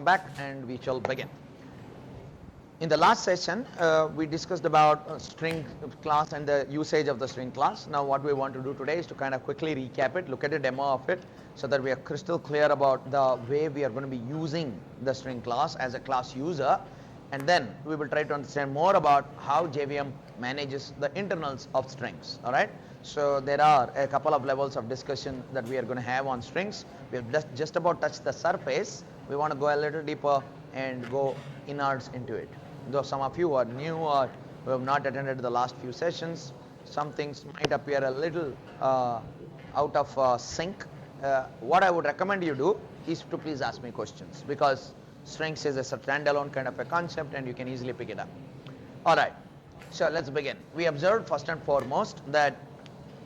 back and we shall begin. In the last session, we discussed about string class and the usage of the string class. Now what we want to do today is to kind of quickly recap it, look at a demo of it, so that we are crystal clear about the way we are going to be using the string class as a class user. And then we will try to understand more about how JVM manages the internals of strings. All right. So there are a couple of levels of discussion that we are going to have on strings. We have just about touched the surface. We want to go a little deeper and go innards into it. Though some of you are new or who have not attended the last few sessions, some things might appear a little out of sync. What I would recommend you do is to please ask me questions, because strings is a standalone kind of a concept and you can easily pick it up. Alright, so let's begin. We observed first and foremost that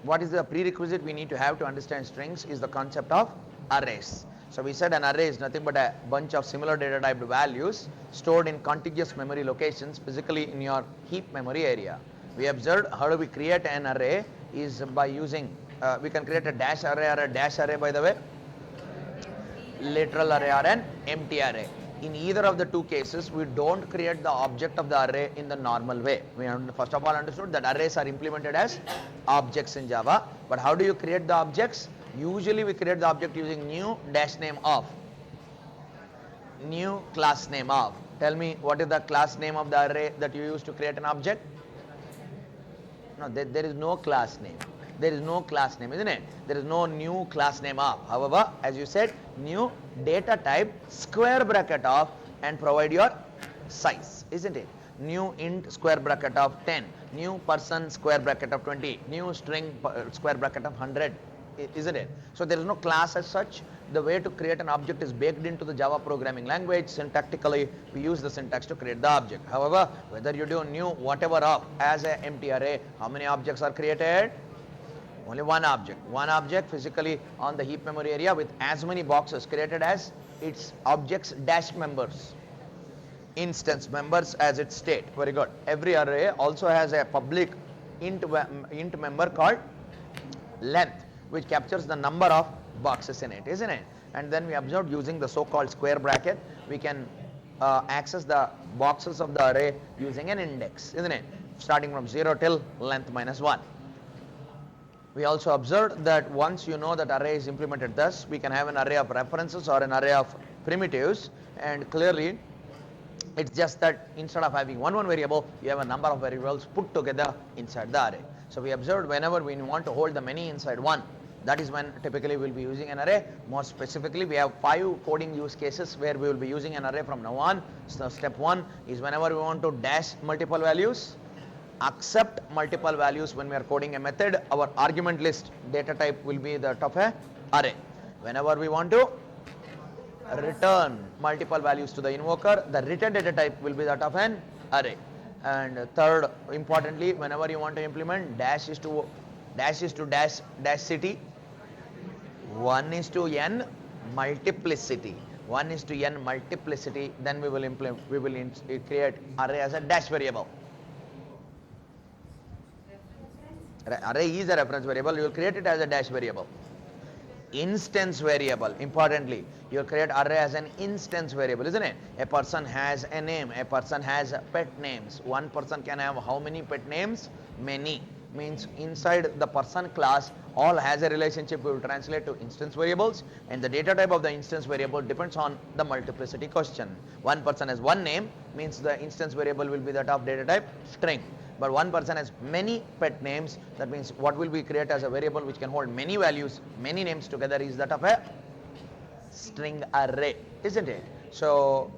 what is the prerequisite we need to have to understand strings is the concept of arrays. So we said an array is nothing but a bunch of similar data typed values stored in contiguous memory locations physically in your heap memory area. We observed how do we create an array is by using, we can create a dash array or a dash array, by the way, literal array or an empty array. In either of the two cases, we don't create the object of the array in the normal way. We first of all understood that arrays are implemented as objects in Java. But how do you create the objects? Usually we create the object using new dash name of, new class name of. Tell me, what is the class name of the array that you use to create an object? No, there is no class name. There is no class name, isn't it? There is no new class name of. However, as you said, new data type square bracket of and provide your size, isn't it? New int square bracket of 10, new person square bracket of 20, new string square bracket of 100, isn't it? So there is no class as such. The way to create an object is baked into the Java programming language. Syntactically, we use the syntax to create the object. However, whether you do new whatever of as an empty array, how many objects are created? Only one object. One object physically on the heap memory area with as many boxes created as its objects dash members, instance members as its state. Very good. Every array also has a public int member called length, which captures the number of boxes in it, isn't it? And then we observed using the so-called square bracket, we can access the boxes of the array using an index, isn't it? Starting from 0 till length minus 1. We also observed that once you know that array is implemented thus, we can have an array of references or an array of primitives, and clearly it's just that instead of having one variable, you have a number of variables put together inside the array. So we observed whenever we want to hold the many inside one, that is when typically we'll be using an array. More specifically, we have 5 coding use cases where we will be using an array from now on. So step 1 is whenever we want to dash multiple values, accept multiple values when we are coding a method, our argument list data type will be that of a array. Whenever we want to return multiple values to the invoker, the return data type will be that of an array. And third, importantly, whenever you want to implement dash is to dash city, 1 is to n multiplicity, 1 is to n multiplicity, then we will create array as a dash variable. Array is a reference variable, you will create it as a dash variable. Instance variable, importantly, you will create array as an instance variable, isn't it? A person has a name, a person has pet names. One person can have how many pet names? Many. Means inside the person class, all has a relationship. We will translate to instance variables, and the data type of the instance variable depends on the multiplicity question. One person has one name, means the instance variable will be that of data type string. But one person has many pet names, that means what will we create as a variable which can hold many values, many names together, is that of a string array, isn't it? So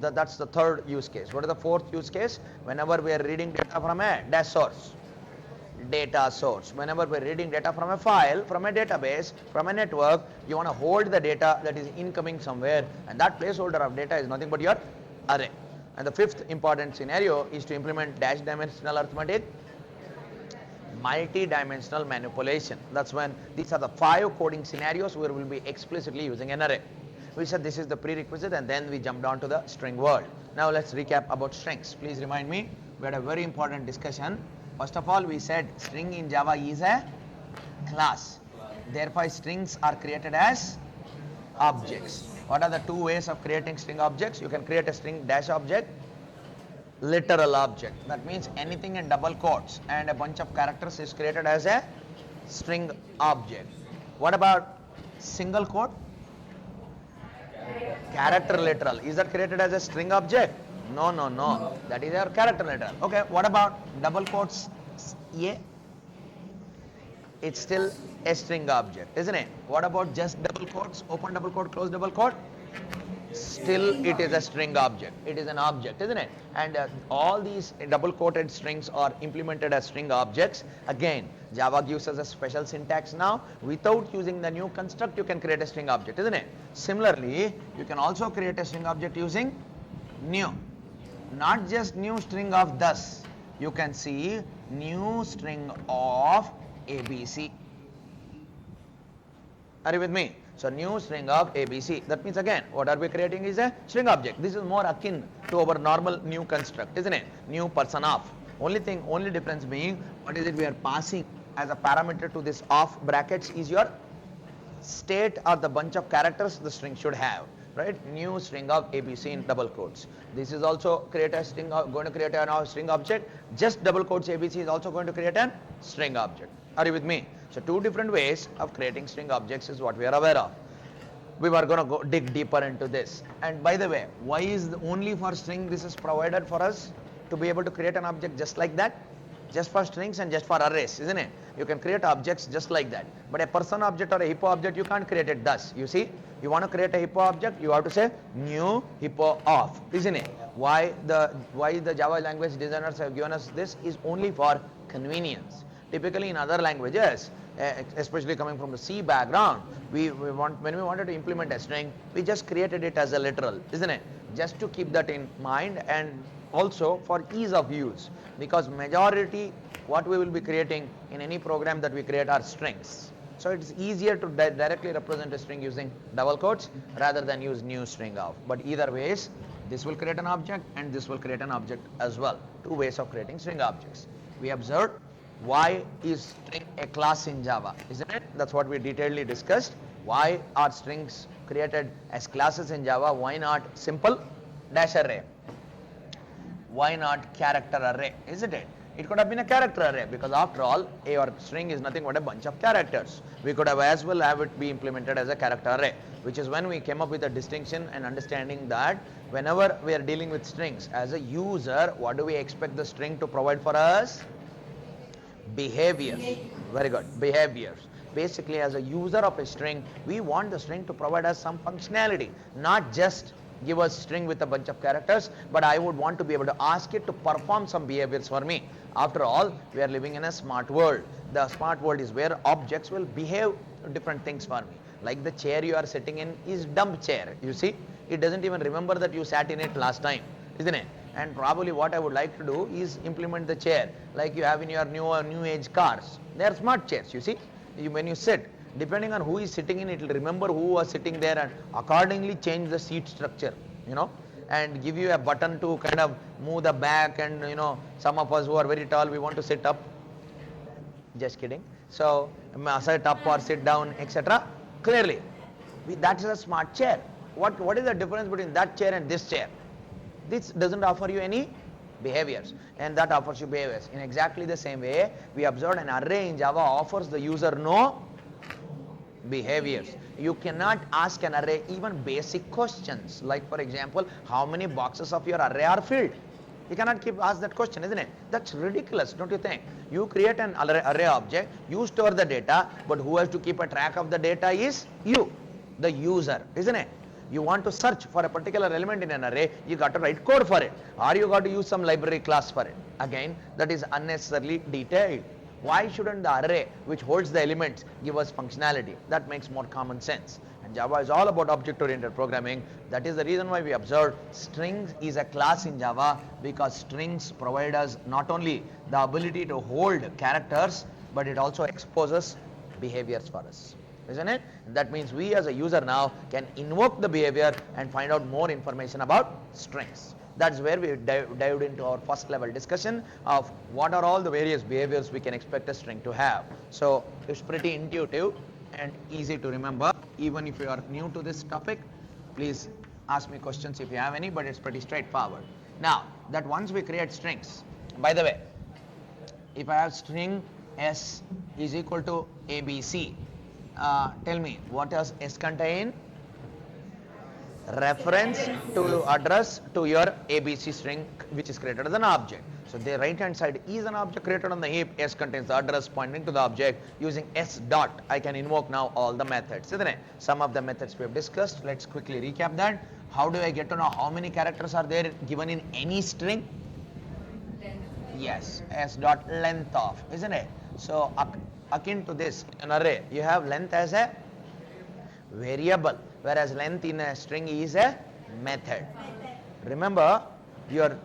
that's the third use case. What is the fourth use case? Whenever we are reading data from a dash source, data source. Whenever we're reading data from a file, from a database, from a network, you want to hold the data that is incoming somewhere, and that placeholder of data is nothing but your array. And the fifth important scenario is to implement dash dimensional arithmetic, multi-dimensional manipulation. That's when these are the 5 coding scenarios where we'll be explicitly using an array. We said this is the prerequisite, and then we jumped on to the string world. Now let's recap about strings. Please remind me, we had a very important discussion. First of all, we said string in Java is a class. Therefore, strings are created as objects. What are the two ways of creating string objects? You can create a string dash object, literal object. That means anything in double quotes and a bunch of characters is created as a string object. What about single quote? Character literal. Is that created as a string object? No, no, no. That is our character literal. Okay, what about double quotes A? It's still a string object, isn't it? What about just double quotes, open double quote, close double quote? Still it is a string object. It is an object, isn't it? And all these double quoted strings are implemented as string objects. Again, Java gives us a special syntax now. Without using the new construct, you can create a string object, isn't it? Similarly, you can also create a string object using new. Not just new string of thus. You can see new string of ABC. Are you with me? So new string of ABC. That means again, what are we creating is a string object. This is more akin to our normal new construct, isn't it? New person of. Only difference being, what is it we are passing as a parameter to this of brackets is your state or the bunch of characters the string should have. Right? New string of ABC in double quotes. This is also create a string going to create a string object. Just double quotes ABC is also going to create a string object. Are you with me? So two different ways of creating string objects is what we are aware of. We were going to go dig deeper into this. And by the way, why is only for string this is provided for us to be able to create an object just like that? Just for strings and just for arrays, isn't it? You can create objects just like that. But a person object or a hippo object, you can't create it thus. You see, you want to create a hippo object, you have to say new hippo of, isn't it? Why the Java language designers have given us this is only for convenience. Typically in other languages, especially coming from the C background, when we wanted to implement a string, we just created it as a literal, isn't it? Just to keep that in mind, and also for ease of use, because majority what we will be creating in any program that we create are strings. So it's easier to directly represent a string using double quotes rather than use new string of. But either ways, this will create an object and this will create an object as well. Two ways of creating string objects. We observed why is string a class in Java, isn't it? That's what we detailedly discussed. Why are strings created as classes in Java? Why not simple dash array? Why not character array, isn't it? It could have been a character array, because after all, your string is nothing but a bunch of characters. We could have as well have it be implemented as a character array, which is when we came up with a distinction and understanding that whenever we are dealing with strings, as a user, what do we expect the string to provide for us? Behaviors. Very good. Behaviors. Basically, as a user of a string, we want the string to provide us some functionality, not just give us string with a bunch of characters, but I would want to be able to ask it to perform some behaviors for me. After all, we are living in a smart world. The smart world is where objects will behave different things for me. Like the chair you are sitting in is dumb chair. You see, it doesn't even remember that you sat in it last time, isn't it? And probably what I would like to do is implement the chair like you have in your new age cars. They are smart chairs, you see. When you sit, depending on who is sitting in, it will remember who was sitting there and accordingly change the seat structure, and give you a button to kind of move the back, and some of us who are very tall, we want to sit up. Just kidding. So sit up or sit down, etc. Clearly, that is a smart chair. What is the difference between that chair and this chair? This doesn't offer you any behaviors, and that offers you behaviors. In exactly the same way, we observed an array in Java offers the user no behaviors. You cannot ask an array even basic questions, like for example, how many boxes of your array are filled? You cannot ask that question, isn't it? That's ridiculous, don't you think? You create an array object, you store the data, but who has to keep a track of the data is you, the user, isn't it? You want to search for a particular element in an array, you got to write code for it, or you got to use some library class for it. Again, that is unnecessarily detailed. Why shouldn't the array which holds the elements give us functionality? That makes more common sense. And Java is all about object-oriented programming. That is the reason why we observed strings is a class in Java, because strings provide us not only the ability to hold characters, but it also exposes behaviors for us, isn't it? That means we as a user now can invoke the behavior and find out more information about strings. That's where we dived into our first level discussion of what are all the various behaviors we can expect a string to have. So it's pretty intuitive and easy to remember. even if you are new to this topic, please ask me questions if you have any, but it's pretty straightforward. Now, that once we create strings, by the way, if I have string S is equal to ABC, tell me, what does S contain? Reference to address to your ABC string, which is created as an object. So the right hand side is an object created on the heap. S contains the address pointing to the object. Using S dot, I can invoke now all the methods, isn't it? Some of the methods we have discussed. Let's quickly recap that. How do I get to know how many characters are there given in any string? Yes, S dot length of, isn't it? So akin to this, an array, you have length as a variable, whereas length in a string is a method. Remember, your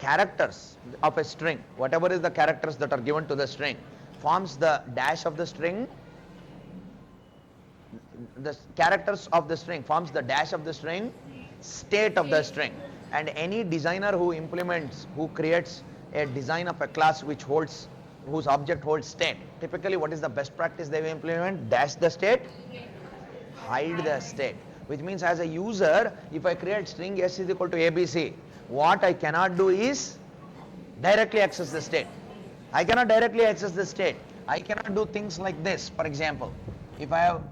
characters of a string, whatever is the characters that are given to the string, forms the dash of the string. The characters of the string forms the dash of the string, state of the string. And any designer who creates a design of a class whose object holds state, typically what is the best practice they will implement? Dash the state, hide the state. Which means, as a user, if I create string S is equal to ABC, what I cannot do is directly access the state. I cannot directly access the state. I cannot do things like this. For example, if I have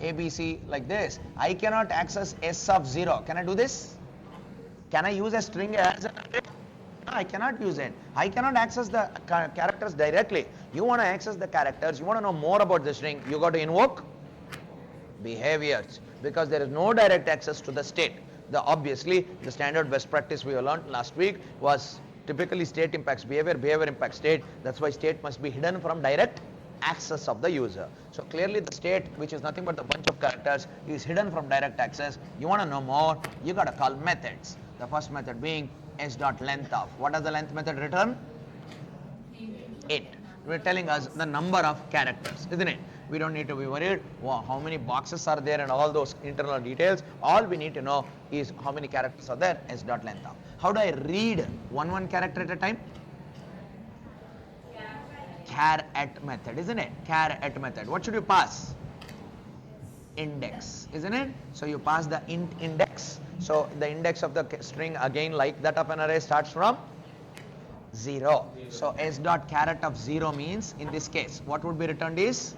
ABC like this, I cannot access S of 0. Can I do this? Can I use a string as an array? No, I cannot use it. I cannot access the characters directly. You want to access the characters, you want to know more about the string, you got to invoke behaviors, because there is no direct access to the state. Obviously, the standard best practice we learned last week was typically state impacts behavior, behavior impacts state. That's why state must be hidden from direct access of the user. So clearly the state, which is nothing but a bunch of characters, is hidden from direct access. You want to know more, you got to call methods. The first method being s.length of. What does the length method return? Int. We're telling us the number of characters, isn't it? We don't need to be worried how many boxes are there and all those internal details. All we need to know is how many characters are there, s.length of. How do I read one character at a time? Char at method, isn't it? Char at method. What should you pass? Index, isn't it? So you pass the int index. So the index of the string, again like that of an array, starts from 0. So s.caret of 0 means, in this case, what would be returned is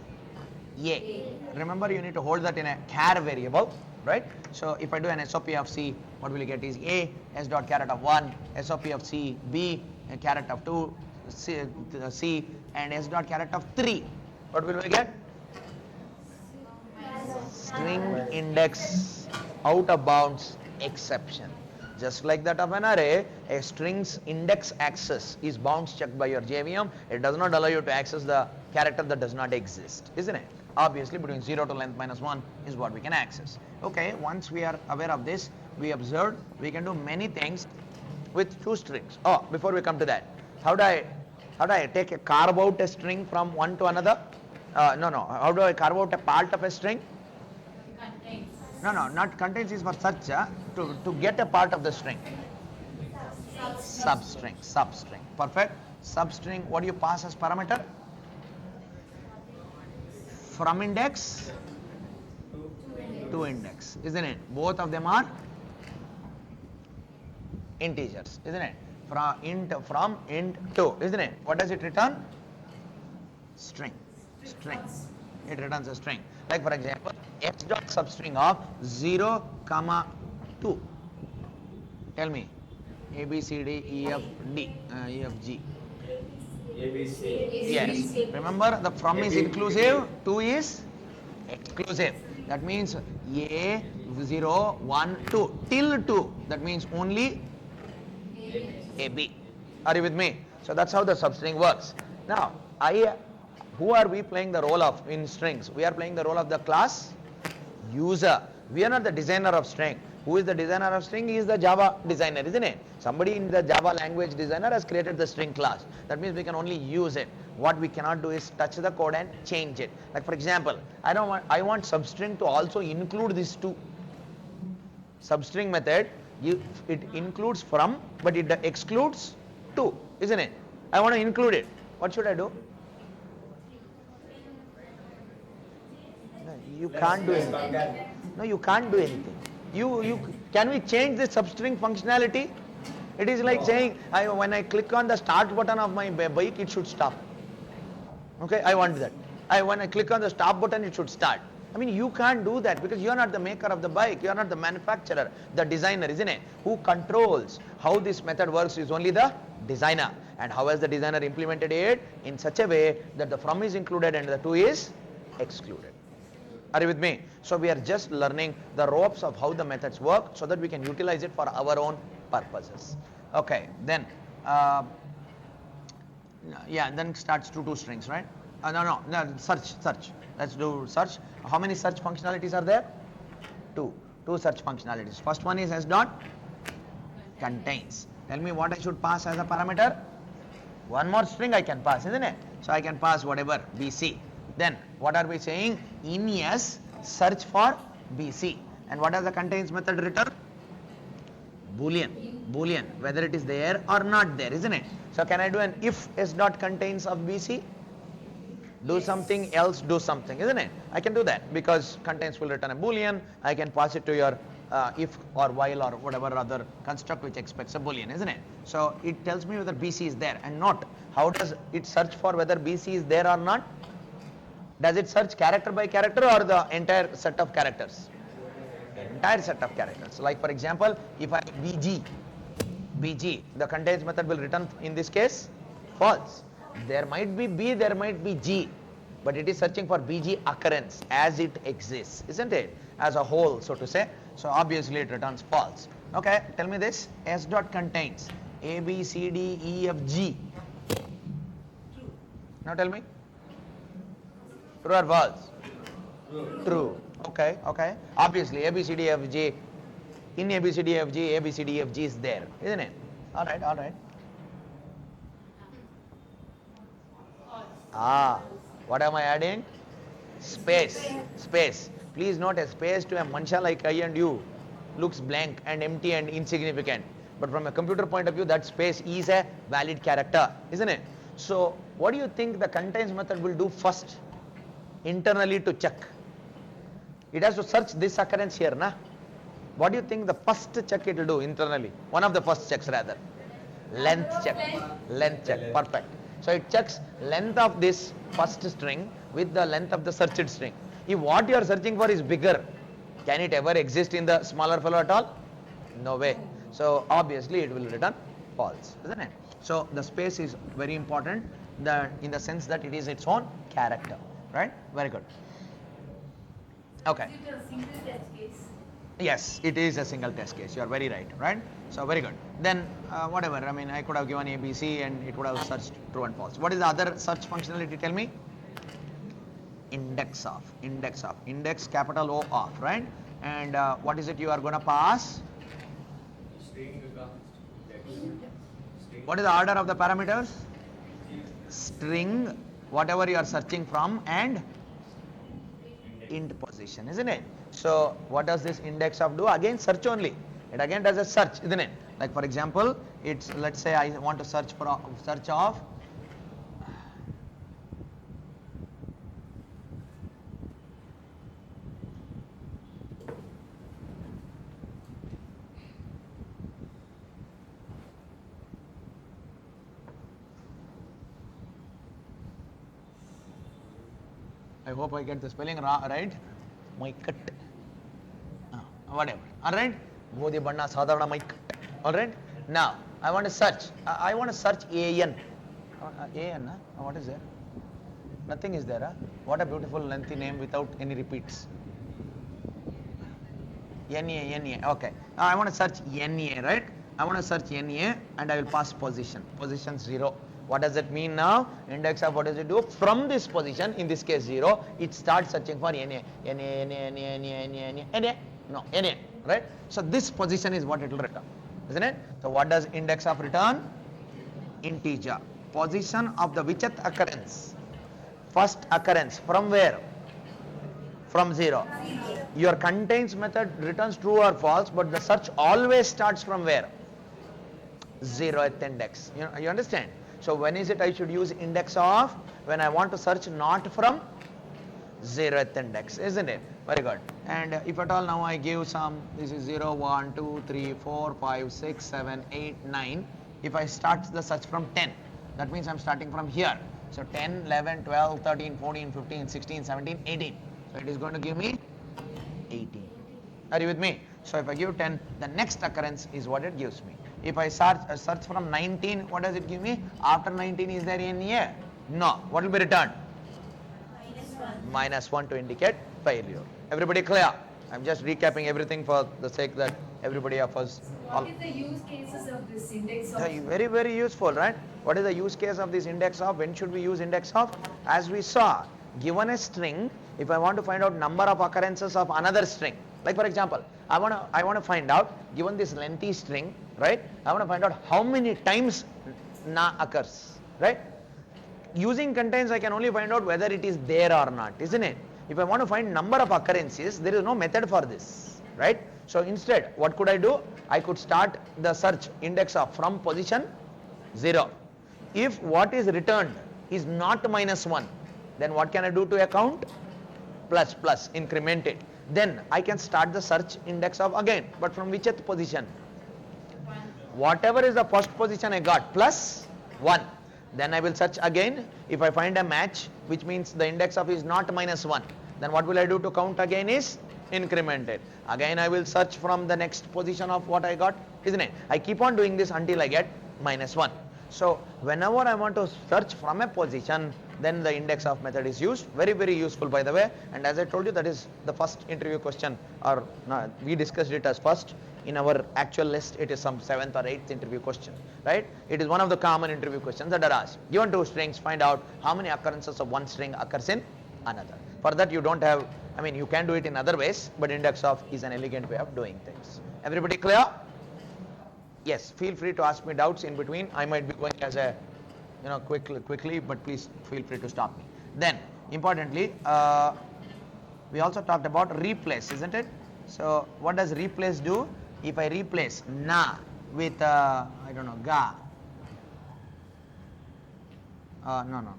A. Remember, you need to hold that in a char variable, right? So if I do an SOP of C, what will you get is A, s.caret of 1, SOP of C, B, a caret of 2, C, and s.caret of 3. What will we get? String index out of bounds exception. Just like that of an array, a string's index access is bounds checked by your JVM. It does not allow you to access the character that does not exist, isn't it? Obviously, between 0 to length minus 1 is what we can access. Okay, once we are aware of this, we observed we can do many things with two strings. Oh, before we come to that, how do I carve out a string from one to another? No. How do I carve out a part of a string? Contains. No, not contains is for search, to get a part of the string. Substring. Perfect. Substring, what do you pass as parameter? From index to index, isn't it? Both of them are integers, isn't it? From int to, isn't it? What does it return? String. It returns a string. Like for example, x dot substring of 0, 2. Tell me, A, B, C, D, E, F, D, E, F, G. ABC. Yes. Remember, the from is inclusive, 2 is exclusive. That means A, 0, 1, 2, till 2. That means only AB. Are you with me? So that's how the substring works. Now, who are we playing the role of in strings? We are playing the role of the class user. We are not the designer of string. Who is the designer of string? He is the Java designer, isn't it? Somebody in the Java language designer has created the string class. That means we can only use it. What we cannot do is touch the code and change it. Like for example, I want substring to also include these two. Substring method, it includes from, but it excludes to, isn't it? I want to include it. What should I do? You can't do anything. No, you can't do anything. Can we change the substring functionality? It is like saying, when I click on the start button of my bike, it should stop. Okay, I want that. When I click on the stop button, it should start. I mean, you can't do that because you are not the maker of the bike, you are not the manufacturer, the designer, isn't it? Who controls how this method works is only the designer. And how has the designer implemented it? In such a way that the from is included and the to is excluded. Are you with me? So we are just learning the ropes of how the methods work so that we can utilize it for our own purposes. Okay, then then starts to strings, right? No, search. Let's do search. How many search functionalities are there? Two search functionalities. First one is s dot contains. Tell me what I should pass as a parameter. One more string I can pass, isn't it? So I can pass whatever, BC. Then what are we saying? In S, search for BC. And what does the contains method return? Boolean, whether it is there or not there, isn't it? So can I do an if s dot contains of BC? Do something else, do something, isn't it? I can do that because contains will return a boolean. I can pass it to your if or while or whatever other construct which expects a boolean, isn't it? So it tells me whether BC is there and not. How does it search for whether BC is there or not? Does it search character by character or the entire set of characters? Entire set of characters. Like for example, if I BG, the contains method will return in this case false. There might be B, there might be G, but it is searching for BG occurrence as it exists, isn't it? As a whole, so to say. So obviously it returns false. Okay, tell me this. S dot contains A, B, C, D, E, F, G. True. Now tell me. True or false? True. Okay. Obviously A, B, C, D, F, G. In A, B, C, D, F, G, A, B, C, D, F, G is there, isn't it? All right. What am I adding? Space. Please note a space to a mansha like I and you looks blank and empty and insignificant. But from a computer point of view, that space is a valid character, isn't it? So what do you think the contains method will do first? Internally to check. It has to search this occurrence here, na? What do you think the first check it will do internally? One of the first checks rather. Length check. Perfect. So it checks length of this first string with the length of the searched string. If what you are searching for is bigger, can it ever exist in the smaller fellow at all? No way. So obviously it will return false, isn't it? So the space is very important in the sense that it is its own character, right? Very good. Okay. Is it a single test case? Yes, it is a single test case. You are very right? So very good. Then whatever, I mean, I could have given ABC and it would have searched true and false. What is the other search functionality? Tell me. Index capital O of, right? And what is it you are going to pass? What is the order of the parameters? String, whatever you are searching from, and int position, isn't it? So what does this index of do? Again search only. It again does a search, isn't it? Like for example, it's, let's say I want to search of I hope I get the spelling right. Maikat. Whatever. Alright? Modi Banna Sadhavana Maikat. Alright? Now, I want to search. I want to search AN. AN, what is there? Nothing is there. Huh? What a beautiful lengthy name without any repeats. NA. Okay. Now I want to search NA, right? I want to search NA and I will pass position. Position 0. What does it mean now? Index of what does it do? From this position, in this case 0, it starts searching for NA. No, NA, right? So this position is what it will return, isn't it? So what does index of return? Integer. Position of the whichth occurrence? First occurrence. From where? From 0. Your contains method returns true or false, but the search always starts from where? 0th index. You understand? So when is it I should use index of? When I want to search not from zeroth index, isn't it? Very good. And if at all now I give some, this is 0, 1, 2, 3, 4, 5, 6, 7, 8, 9. If I start the search from 10, that means I'm starting from here. So 10, 11, 12, 13, 14, 15, 16, 17, 18. So it is going to give me 18. Are you with me? So if I give 10, the next occurrence is what it gives me. If I search from 19, what does it give me? After 19, is there any year? No. What will be returned? -1 to indicate failure. Everybody clear? I'm just recapping everything for the sake that everybody of us. What is the use cases of this index of? Very, very useful, right? What is the use case of this index of? When should we use index of? As we saw, given a string, if I want to find out number of occurrences of another string, like for example, I want to find out, given this lengthy string, right? I want to find out how many times na occurs, right? Using contains, I can only find out whether it is there or not, isn't it? If I want to find number of occurrences, there is no method for this, right? So instead, what could I do? I could start the search index of from position 0. If what is returned is not -1, then what can I do to a count? Plus, increment it. Then I can start the search index of again, but from which position? Whatever is the first position I got, plus 1. Then I will search again. If I find a match, which means the index of is not -1, then what will I do to count again is increment it. Again I will search from the next position of what I got, isn't it? I keep on doing this until I get -1. So whenever I want to search from a position, then the index of method is used. Very, very useful, by the way. And as I told you, that is the first interview question, or no, we discussed it as first. In our actual list, it is some 7th or 8th interview question, right? It is one of the common interview questions that are asked. Given two strings, find out how many occurrences of one string occurs in another. For that you don't have, you can do it in other ways, but index of is an elegant way of doing things. Everybody clear? Yes, feel free to ask me doubts in between. I might be going as a, quickly, but please feel free to stop me. Then, importantly, we also talked about replace, isn't it? So, what does replace do? If I replace na with, ga. No.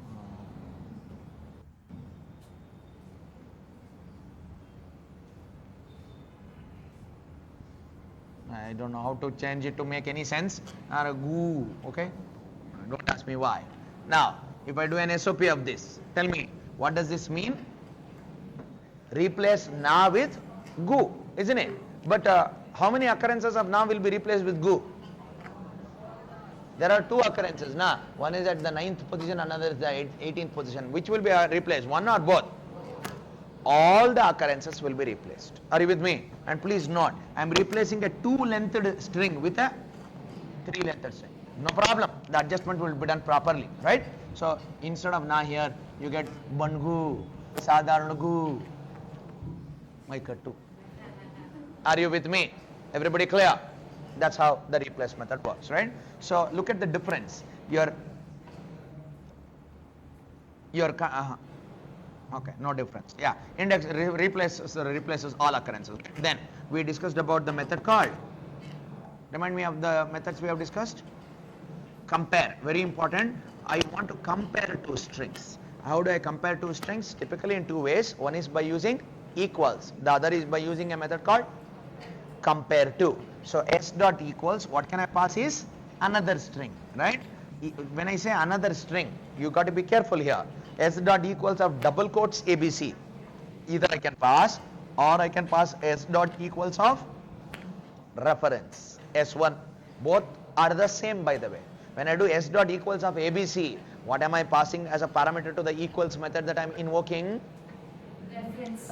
I don't know how to change it to make any sense. Or a goo, okay? Don't ask me why. Now, if I do an SOP of this, tell me, what does this mean? Replace na with goo, isn't it? But how many occurrences of na will be replaced with goo? There are two occurrences, na. One is at the 9th position, another is the 18th position. Which will be replaced? One or both? All the occurrences will be replaced. Are you with me? And please note, I am replacing a 2-lengthed string with a 3-lengthed string. No problem. The adjustment will be done properly, right? So instead of na here, you get bangu, sadaranagu, maikattu. Are you with me? Everybody clear? That's how the replace method works, right? So look at the difference. Okay, no difference. Yeah, index replaces all occurrences. Then we discussed about the method called. Remind me of the methods we have discussed. Compare, very important. I want to compare two strings. How do I compare two strings? Typically in two ways. One is by using equals. The other is by using a method called compare to. So s dot equals, what can I pass is another string, right? When I say another string, you got to be careful here. S dot equals of double quotes ABC. Either I can pass or I can pass S dot equals of reference S1. Both are the same, by the way. When I do S dot equals of ABC, what am I passing as a parameter to the equals method that I am invoking?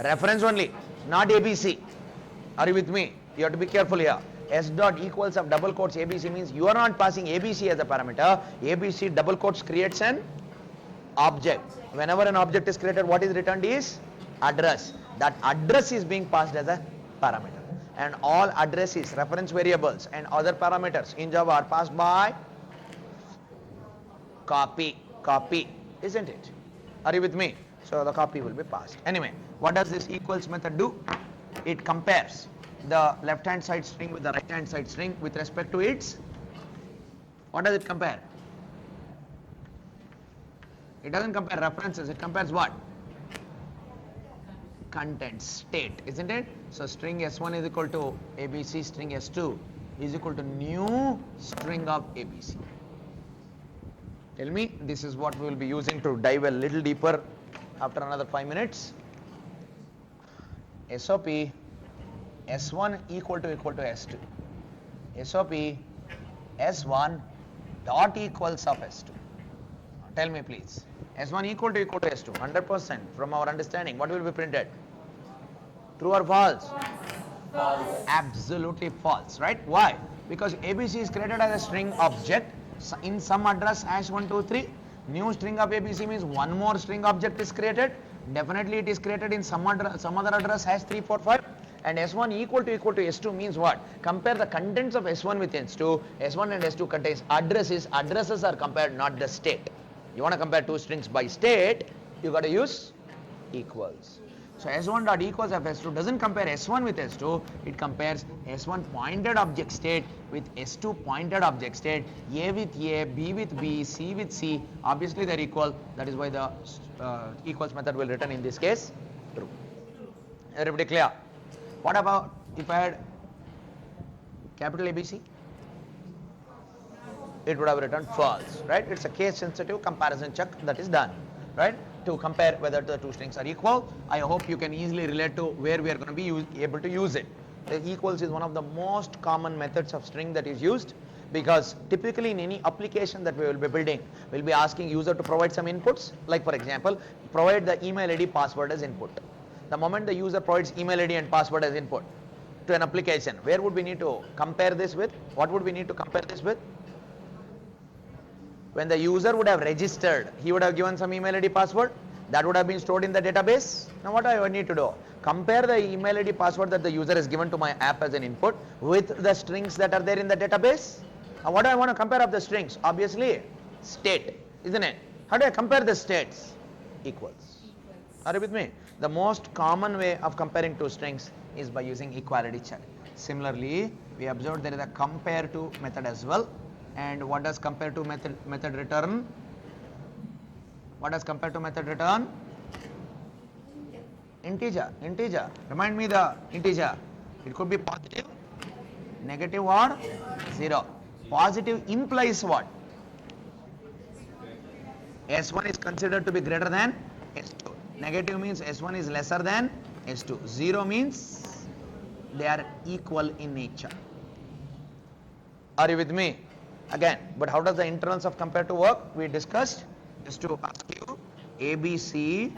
Reference only, not ABC. Are you with me? You have to be careful here. S dot equals of double quotes ABC means you are not passing ABC as a parameter. ABC double quotes creates an object. Whenever an object is created, what is returned is address. That address is being passed as a parameter. And all addresses, reference variables and other parameters in Java are passed by copy, isn't it? Are you with me? So the copy will be passed. Anyway, what does this equals method do? It compares the left hand side string with the right hand side string with respect to its, what does it compare? It doesn't compare references, it compares what? content, state, isn't it? So string S1 is equal to ABC, string S2 is equal to new string of ABC. Tell me, this is what we will be using to dive a little deeper after another 5 minutes. SOP S1 equal to S2. SOP S1 dot equals of S2. Tell me please. S1 equal to S2. 100% from our understanding. What will be printed? True or false? False. Absolutely false, right? Why? Because ABC is created as a string object in some address hash 123. New string of ABC means one more string object is created. Definitely it is created in some other address hash 345. And S1 equal to S2 means what? Compare the contents of S1 with S2. S1 and S2 contains addresses. Addresses are compared, not the state. You want to compare two strings by state, you got to use equals. So S1 dot equals of S2 doesn't compare S1 with S2, it compares S1 pointed object state with S2 pointed object state, A with A, B with B, C with C. Obviously they're equal. That is why the equals method will return in this case true. Everybody clear? What about if I had capital ABC? It would have returned false, right? It's a case sensitive comparison check that is done, right? To compare whether the two strings are equal. I hope you can easily relate to where we are going to be able to use it. The equals is one of the most common methods of string that is used, because typically in any application that we will be building, we'll be asking user to provide some inputs. Like for example, provide the email ID password as input. The moment the user provides email ID and password as input to an application, where would we need to compare this with? What would we need to compare this with? When the user would have registered, he would have given some email ID password that would have been stored in the database. Now what do I need to do? Compare the email ID password that the user has given to my app as an input with the strings that are there in the database. Now what do I want to compare of the strings? Obviously state, isn't it? How do I compare the states? Equals. Are you with me? The most common way of comparing two strings is by using equality check. Similarly, we observed there is a compare to method as well. And what does compare to method return? What does compare to method return? Integer. Remind me the integer. It could be positive, negative or 0. Positive implies what? S1 is considered to be greater than S2. Negative means S1 is lesser than S2. 0 means they are equal in nature. Are you with me? Again, but how does the internals of compare to work? We discussed. Just to ask you, ABC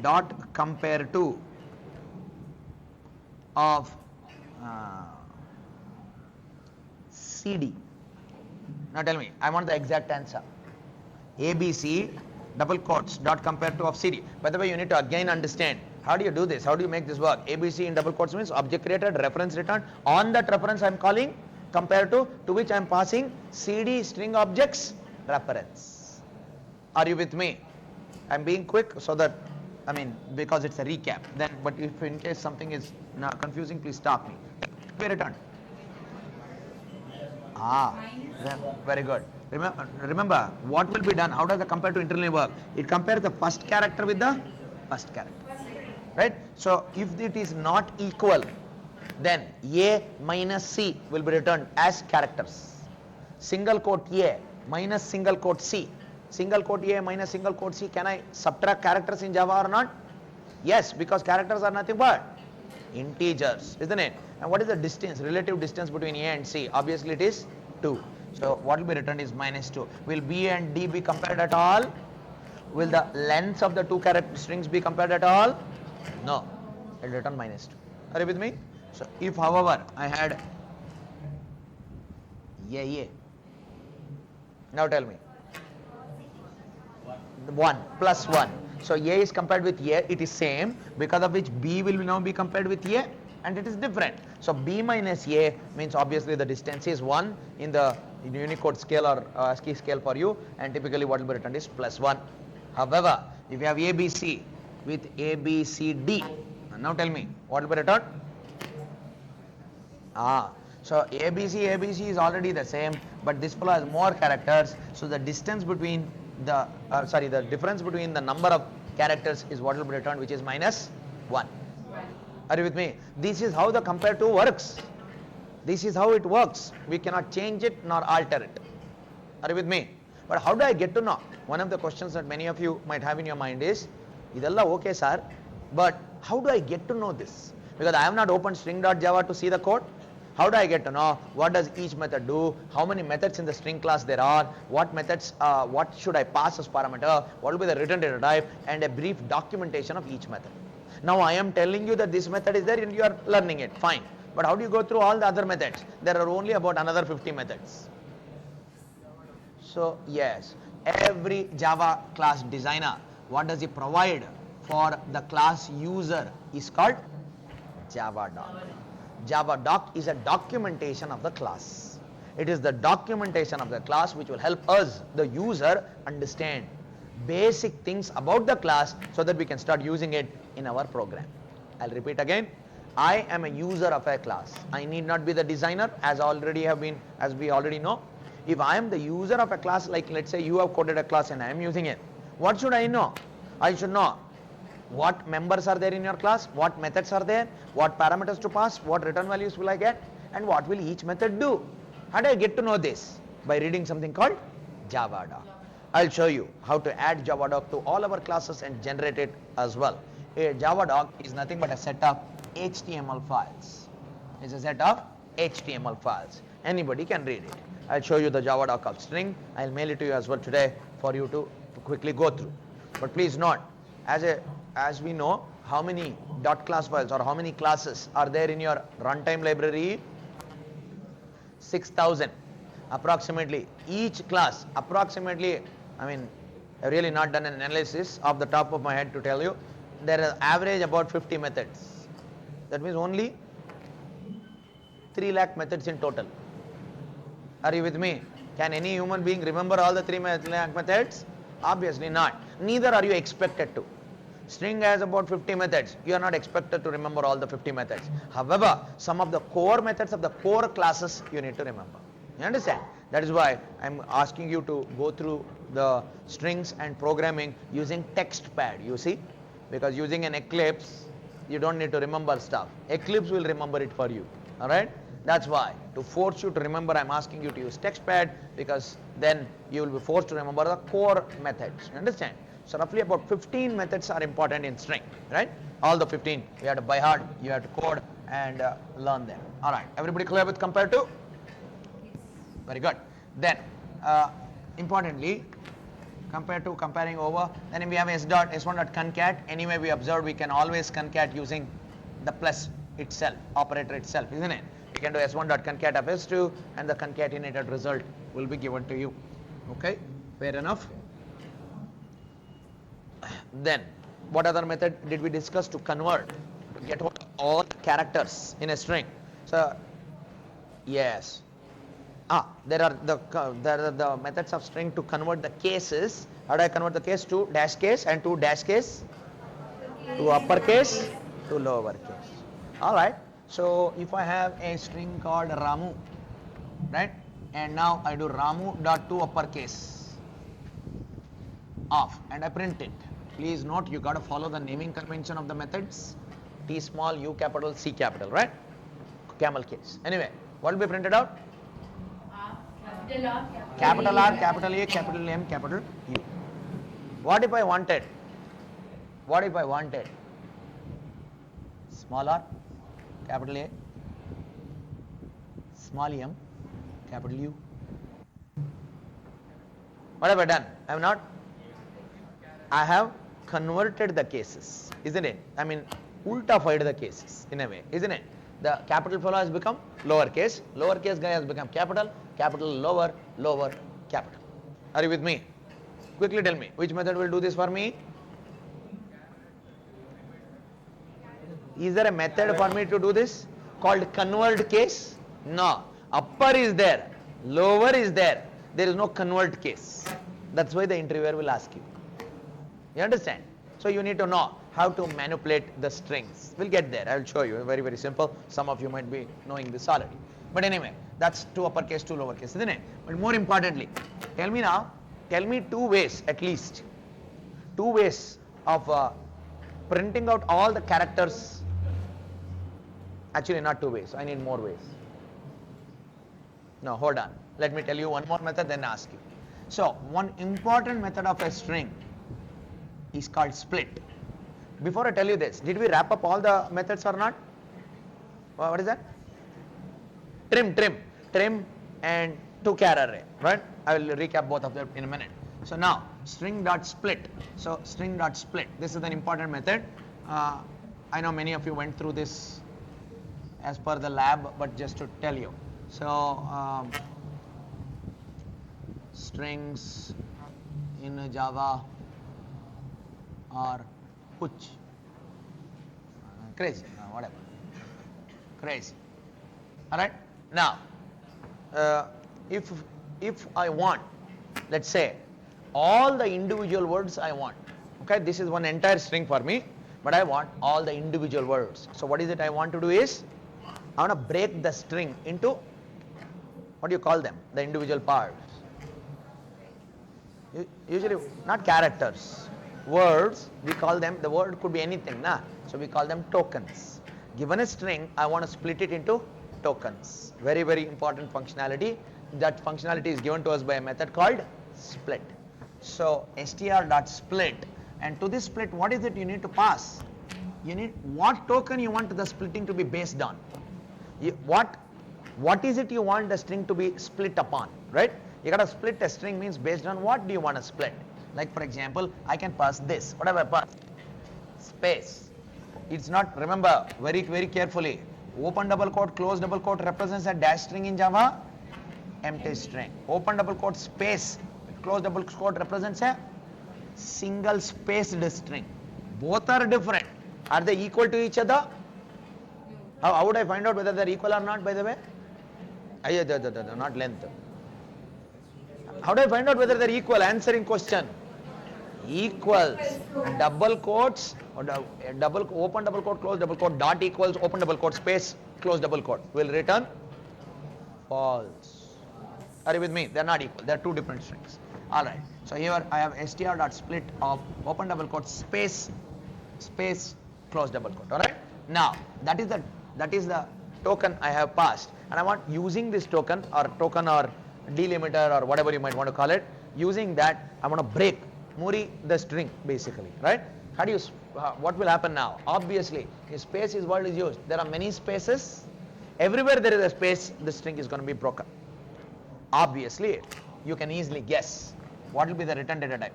dot compare to of CD. Now tell me, I want the exact answer. ABC double quotes dot compare to of CD. By the way, you need to again understand, how do you do this? How do you make this work? ABC in double quotes means object created, reference returned. On that reference I am calling compare to which I am passing CD string objects reference. Are you with me? I am being quick so that, because it's a recap. Then, but if in case something is confusing, please stop me. Be returned. Very good. Remember, what will be done? How does the compare to internally work? It compares the first character with the first character. Right? So, if it is not equal, then A minus C will be returned as characters. Single quote A minus single quote C. Single quote A minus single quote C. Can I subtract characters in Java or not? Yes, because characters are nothing but integers, isn't it? And what is the distance, relative distance between A and C? Obviously it is 2. So what will be returned is minus 2. Will B and D be compared at all? Will the lengths of the two character strings be compared at all? No. It will return minus 2. Are you with me? So if however I had A. Now tell me. 1 plus 1. So A is compared with A, it is same, because of which B will now be compared with A, and it is different. So B minus A means obviously the distance is 1 in the Unicode scale or ASCII scale for you, and typically what will be returned is plus 1. However, if you have ABC with ABCD, now tell me what will be returned? So ABC is already the same, but this fellow has more characters, so the distance between the difference between the number of characters is what will be returned, which is minus 1. Are you with me? This is how the comparative works. This is how it works. We cannot change it nor alter it. Are you with me? But how do I get to know? One of the questions that many of you might have in your mind is, idella okay sir, but how do I get to know this? Because I have not opened string.java to see the code. How do I get to know what does each method do, how many methods in the string class there are, what methods, what should I pass as parameter, what will be the return data type, and a brief documentation of each method. Now I am telling you that this method is there and you are learning it, fine. But how do you go through all the other methods? There are only about another 50 methods. So yes, every Java class designer, what does he provide for the class user is called Java doc. Java doc is a documentation of the class. It is the documentation of the class which will help us, the user, understand basic things about the class so that we can start using it in our program. I'll repeat again. I am a user of a class. I need not be the designer as we already know. If I am the user of a class, like let's say you have coded a class and I am using it, what should I know? I should know what members are there in your class, what methods are there, what parameters to pass, what return values will I get, and what will each method do. How do I get to know this? By reading something called Java doc. I'll show you how to add Java doc to all our classes and generate it as well. A Java doc is nothing but a set of HTML files. It's a set of HTML files. Anybody can read it. I'll show you the Java doc of string. I'll mail it to you as well today for you to quickly go through. But please note, as we know, how many dot class files or how many classes are there in your runtime library? 6,000 approximately. Each class approximately, I've really not done an analysis off the top of my head to tell you. There are average about 50 methods. That means only 3 lakh methods in total. Are you with me? Can any human being remember all the 3 lakh methods? Obviously not. Neither are you expected to. String has about 50 methods. You are not expected to remember all the 50 methods. However, some of the core methods of the core classes you need to remember. You understand? That is why I am asking you to go through the strings and programming using TextPad, you see? Because using an Eclipse, you don't need to remember stuff. Eclipse will remember it for you. Alright? That's why, to force you to remember, I'm asking you to use TextPad, because then you will be forced to remember the core methods. You understand? So roughly about 15 methods are important in string, right? All the 15, you have to by heart, you have to code and learn them. Alright, everybody clear with comparative? Very good. Then, importantly, comparing over, then we have s1.concat. Anyway, we observed we can always concat using the plus itself, operator itself, isn't it? You can do s1.concat of s2 and the concatenated result will be given to you. Okay, fair enough. Then, what other method did we discuss to convert, to get all characters in a string? So, yes. There are the methods of string to convert the cases. How do I convert the case? To dash case and to dash case, to uppercase, to lowercase. Alright, so if I have a string called Ramu, right, and now I do Ramu dot to uppercase off and I print it. Please note, you got to follow the naming convention of the methods. T small, U capital, C capital, right? Camel case. Anyway, what will be printed out? Capital Capital R, R, capital A, capital M, capital U. What if I wanted? Small r, capital A, small m, capital U. What have I done? I have converted the cases, isn't it? Ultified the cases in a way, isn't it? The capital fellow has become lowercase, lowercase guy has become capital, capital lower, lower capital. Are you with me? Quickly tell me, which method will do this for me? Is there a method for me to do this called convert case? No. Upper is there, lower is there. There is no convert case. That's why the interviewer will ask you. You understand? So you need to know how to manipulate the strings. We'll get there. I'll show you. Very, very simple. Some of you might be knowing this already. But anyway, that's to uppercase, to lowercase, isn't it? But more importantly, tell me 2 ways at least. 2 ways of printing out all the characters Actually, not 2 ways. I need more ways. No, hold on. Let me tell you one more method, then ask you. So, one important method of a string is called split. Before I tell you this, did we wrap up all the methods or not? What is that? Trim and 2-char array, right? I will recap both of them in a minute. So now, string dot split. So string dot split. This is an important method. I know many of you went through this as per the lab, but just to tell you. So strings in Java are puch. Crazy, whatever. Crazy. All right. Now, if I want, let's say, all the individual words I want. Okay, this is one entire string for me, but I want all the individual words. So what is it I want to do is, I want to break the string into, what do you call them? The individual parts. Usually not characters. Words, we call them, the word could be anything, nah? So we call them tokens. Given a string, I want to split it into tokens. Very, very important functionality. That functionality is given to us by a method called split. So str.split, and to this split, what is it you need to pass? You need what token you want the splitting to be based on. What is it you want the string to be split upon, right? You got to split a string means based on what do you want to split. Like for example, I can pass this. What have I passed? Space. It's not, remember very, very carefully, open double quote, close double quote represents a dash string in Java, empty string. Open double quote space, close double quote represents a single spaced string. Both are different. Are they equal to each other? How would I find out whether they're equal or not, by the way? Not length. How do I find out whether they're equal? Answering question. Equals. Double quotes, or open double quote, close double quote, dot equals, open double quote, space, close double quote will return false. Are you with me? They're not equal. They're two different strings. Alright. So here I have str.split of open double quote, space, close double quote. Alright. Now that is the token I have passed, and I want, using this token or delimiter or whatever you might want to call it, using that I want to break the string basically, right? How do you, what will happen now? Obviously, if space is what is used, there are many spaces. Everywhere there is a space, the string is going to be broken. Obviously, you can easily guess what will be the return data type.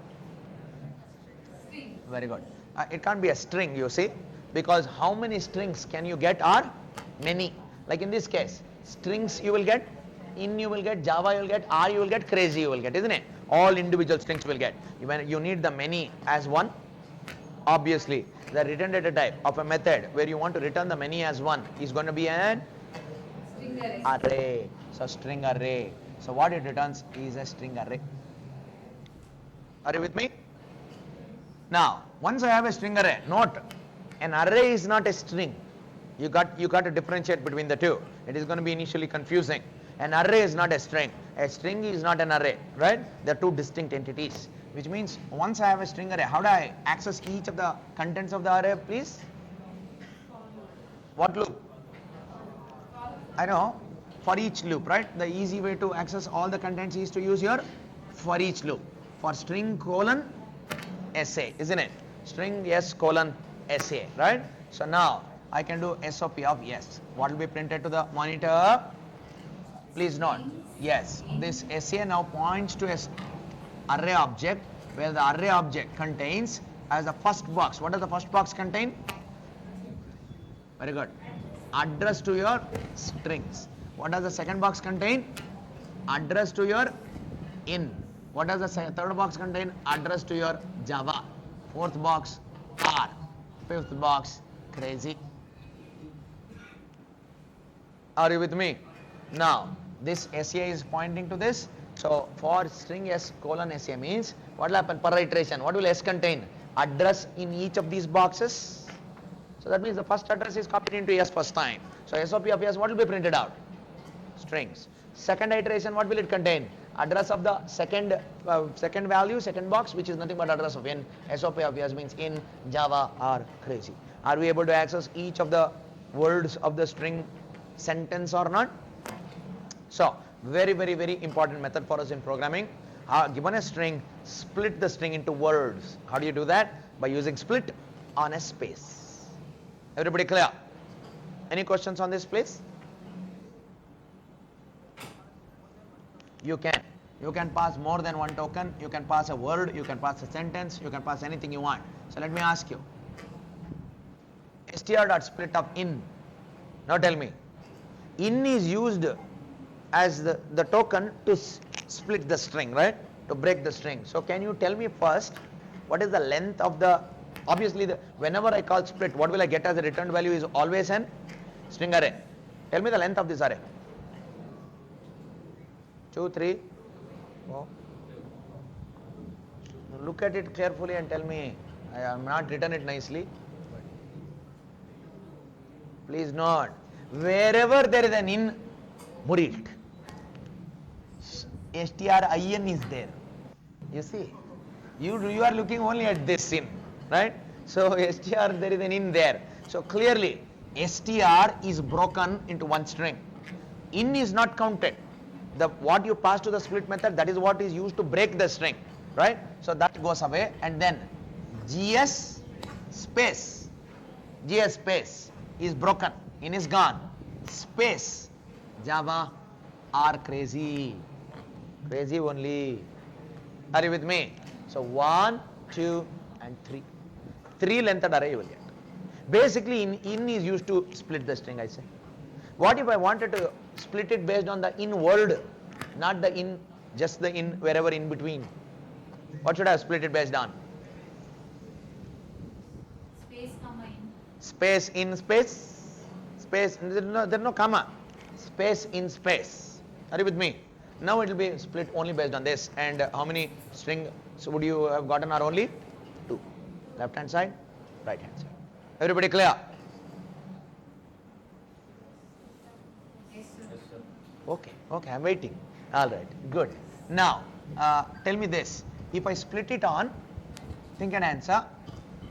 String. Very good. It can't be a string, you see, because how many strings can you get are many. Like in this case, strings you will get, in you will get, Java you will get, R you will get, crazy you will get, isn't it? All individual strings will get. When you need the many as one, obviously the return data type of a method where you want to return the many as one is going to be an String array. array. So string array. So what it returns is a string array. Are you with me? Now, once I have a string array, note, an array is not a string. You got to differentiate between the two. It is going to be initially confusing. An array is not a string. A string is not an array, right? They're two distinct entities. Which means once I have a string array, how do I access each of the contents of the array, please? What loop? I know, for each loop, right? The easy way to access all the contents is to use your for each loop. For string colon SA, isn't it? String S colon SA, right? So now I can do SOP of yes. What will be printed to the monitor? Please note, yes, this SA now points to an array object where the array object contains as the first box. What does the first box contain? Very good. Address to your strings. What does the second box contain? Address to your in. What does the third box contain? Address to your Java. Fourth box, R. Fifth box, crazy. Are you with me? Now, this SA is pointing to this. So, for string S colon SA means, what will happen per iteration? What will S contain? Address in each of these boxes. So, that means the first address is copied into S first time. So, SOP of S, what will be printed out? Strings. Second iteration, what will it contain? Address of the second value, second box, which is nothing but address of in. SOP of S means in, Java, or crazy. Are we able to access each of the words of the string sentence or not? So, very, very, very important method for us in programming. Given a string, split the string into words. How do you do that? By using split on a space. Everybody clear? Any questions on this, please? You can pass more than one token. You can pass a word. You can pass a sentence. You can pass anything you want. So let me ask you. str.split of in. Now tell me. In is used as the token to split the string, right? To break the string. So can you tell me first, what is the length of the, obviously whenever I call split, what will I get as a returned value is always an string array. Tell me the length of this array. 2, 3, 4. Look at it carefully and tell me. I have not written it nicely. Please note, wherever there is an in, murid. strin is there. You see, you are looking only at this in, right? So str, there is an in there. So clearly, str is broken into one string. In is not counted. What you pass to the split method, that is what is used to break the string, right? So that goes away, and then gs space is broken. In is gone. Space. Java are crazy only. Are you with me? So 1, 2, and 3. 3 lengthed array you will get. Basically, in is used to split the string, I say. What if I wanted to split it based on the in word, not the in, just the in wherever in between? What should I have split it based on? Space, comma, in. Space in space. Space, there is no comma. Space in space. Are you with me? Now it will be split only based on this. And how many strings would you have gotten are only 2. Left hand side, right hand side. Everybody clear? Yes, sir. Okay, I'm waiting. All right, good. Now, tell me this. If I split it on, think and answer,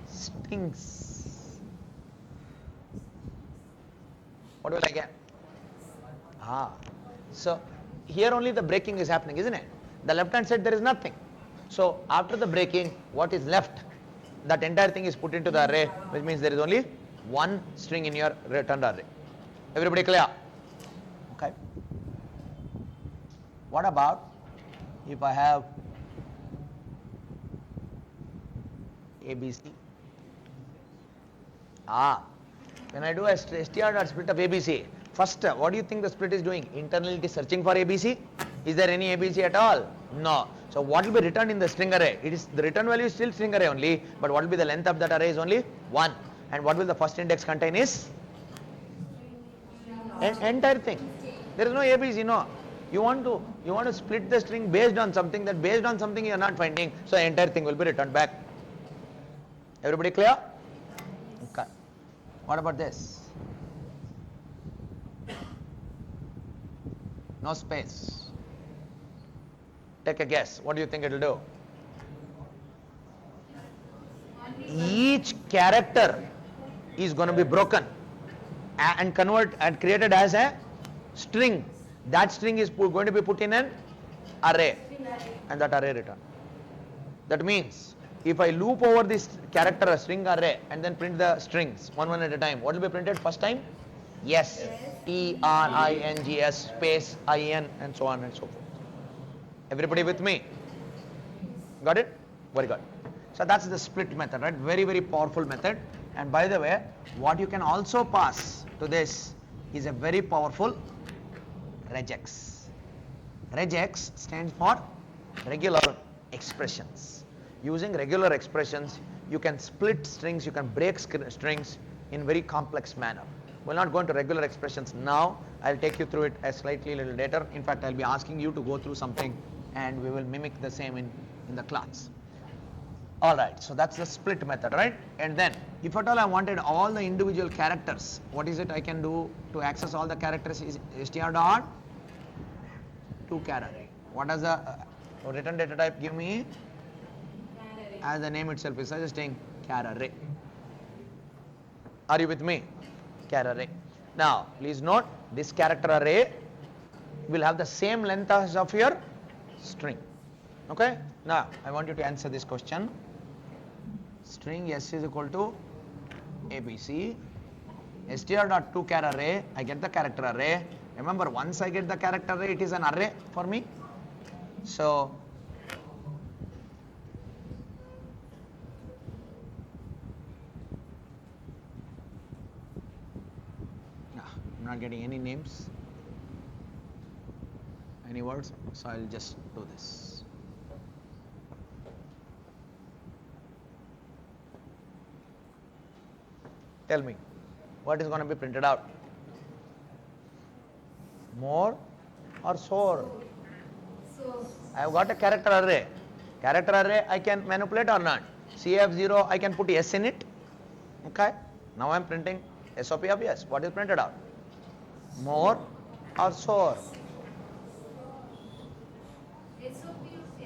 strings. What will I get? So here only the breaking is happening, isn't it? The left hand side there is nothing. So after the breaking, what is left? That entire thing is put into the array, which means there is only one string in your returned array. Everybody clear? Okay. What about if I have ABC? When I do a str.split of ABC, first, what do you think the split is doing? Internally it is searching for ABC. Is there any ABC at all? No. So what will be returned in the string array? It is the return value is still string array only, but what will be the length of that array is only 1. And what will the first index contain is? Entire thing. There is no ABC, no. You want to split the string based on something, that based on something you are not finding, so the entire thing will be returned back. Everybody clear? Okay. What about this? No space. Take a guess. What do you think it will do? Each character is going to be broken and created as a string. That string is going to be put in an array, and that array return. That means if I loop over this character, a string array, and then print the strings one at a time, what will be printed first time? Yes. T-R-I-N-G-S space I-N and so on and so forth. Everybody with me? Got it? Very good. So that's the split method, right? Very, very powerful method. And by the way, what you can also pass to this is a very powerful regex. Regex stands for regular expressions. Using regular expressions, you can split strings, you can break strings in very complex manner. We'll not go into regular expressions now. I'll take you through it a little later. In fact, I'll be asking you to go through something and we will mimic the same in the class. Alright, so that's the split method, right? And then, if at all I wanted all the individual characters, what is it I can do to access all the characters? Is str dot to char array. What does the return data type give me? As the name itself is suggesting, char array. Are you with me? char array. Now, please note, this character array will have the same length as of your string. Okay? Now, I want you to answer this question. String s is equal to abc. str.toChar array, I get the character array. Remember, once I get the character array, it is an array for me. So, I'm not getting any names, any words, so I'll just do this. Tell me, what is going to be printed out? More or sore? So, I have got a character array. Character array I can manipulate or not? CF0 I can put S in it. Okay. Now I am printing SOP of yes. What is printed out? More or sore? SOP of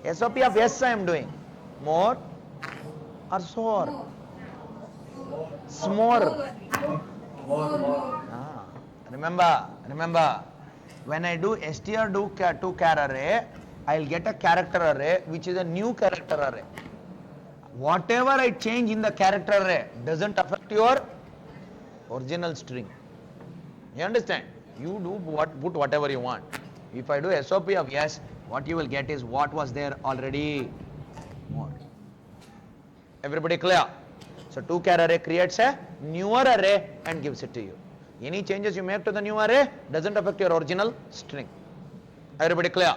yes. SOP of yes I am doing. More or sore? Smore. Ah, remember, when I do str.toChar array, I'll get a character array which is a new character array. Whatever I change in the character array doesn't affect your original string. You understand? You do put whatever you want. If I do SOP of yes, what you will get is what was there already. More. Everybody clear? So toChar array creates a newer array and gives it to you. Any changes you make to the new array doesn't affect your original string. Everybody clear?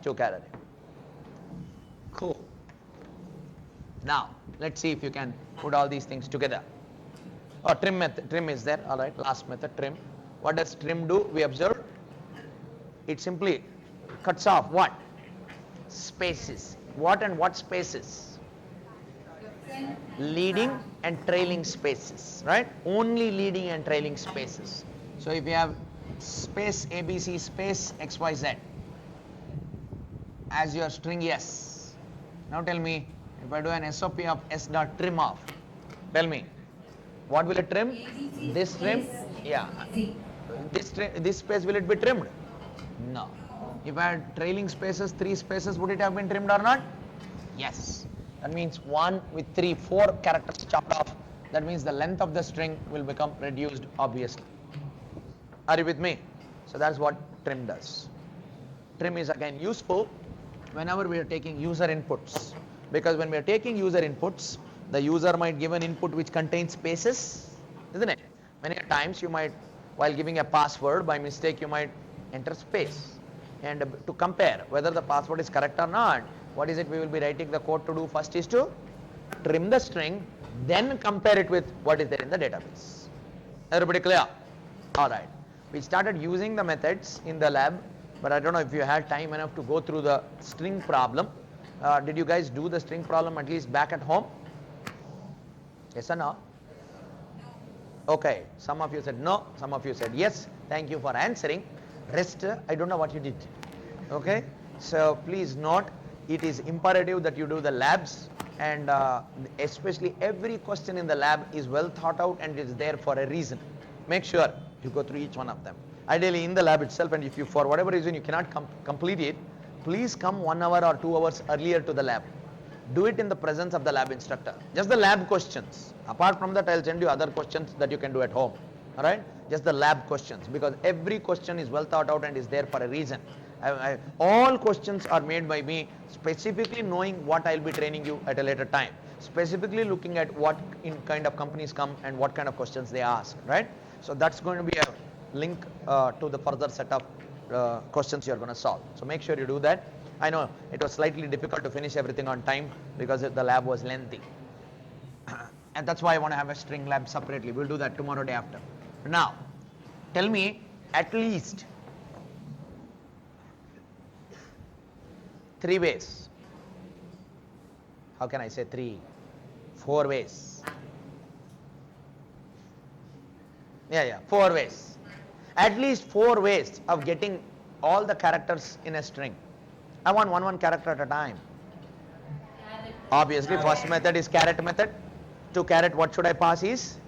toChar array. Cool. Now, let's see if you can put all these things together. Oh, trim method. Trim is there. All right. Last method, trim. What does trim do? We observe. It simply cuts off what? Spaces. What and what spaces? Leading and trailing spaces, right? Only leading and trailing spaces. So if you have space ABC space XYZ as your string yes. Now tell me, if I do an SOP of S dot trim off, tell me, what will it trim? This trim? Yeah. This space, will it be trimmed? No. If I had trailing spaces, 3 spaces, would it have been trimmed or not? Yes. That means 1 with 3, 4 characters chopped off. That means the length of the string will become reduced, obviously. Are you with me? So that's what trim does. Trim is again useful whenever we are taking user inputs. Because when we are taking user inputs, the user might give an input which contains spaces, isn't it? Many times you might, while giving a password, by mistake you might enter space. And to compare whether the password is correct or not, what is it we will be writing the code to do first is to trim the string, then compare it with what is there in the database. Everybody clear? Alright. We started using the methods in the lab, but I don't know if you had time enough to go through the string problem. Did you guys do the string problem at least back at home? Yes or no? Okay. Some of you said no, some of you said yes. Thank you for answering. Rest, I don't know what you did. Okay. So please note, it is imperative that you do the labs, and especially every question in the lab is well thought out and is there for a reason. Make sure you go through each one of them. Ideally in the lab itself, and if you for whatever reason you cannot complete it, please come 1 hour or 2 hours earlier to the lab. Do it in the presence of the lab instructor. Just the lab questions. Apart from that, I'll send you other questions that you can do at home. Alright? Just the lab questions, because every question is well thought out and is there for a reason. All questions are made by me specifically knowing what I'll be training you at a later time. Specifically looking at what kind of companies come and what kind of questions they ask. Right? So that's going to be a link to the further set of questions you're going to solve. So make sure you do that. I know it was slightly difficult to finish everything on time because the lab was lengthy. And that's why I want to have a string lab separately. We'll do that tomorrow, day after. Now, tell me at least 3 ways. How can I say 3? 4 ways. Yeah, 4 ways. At least 4 ways of getting all the characters in a string. I want one character at a time. Obviously, first method is caret method. To caret, what should I pass is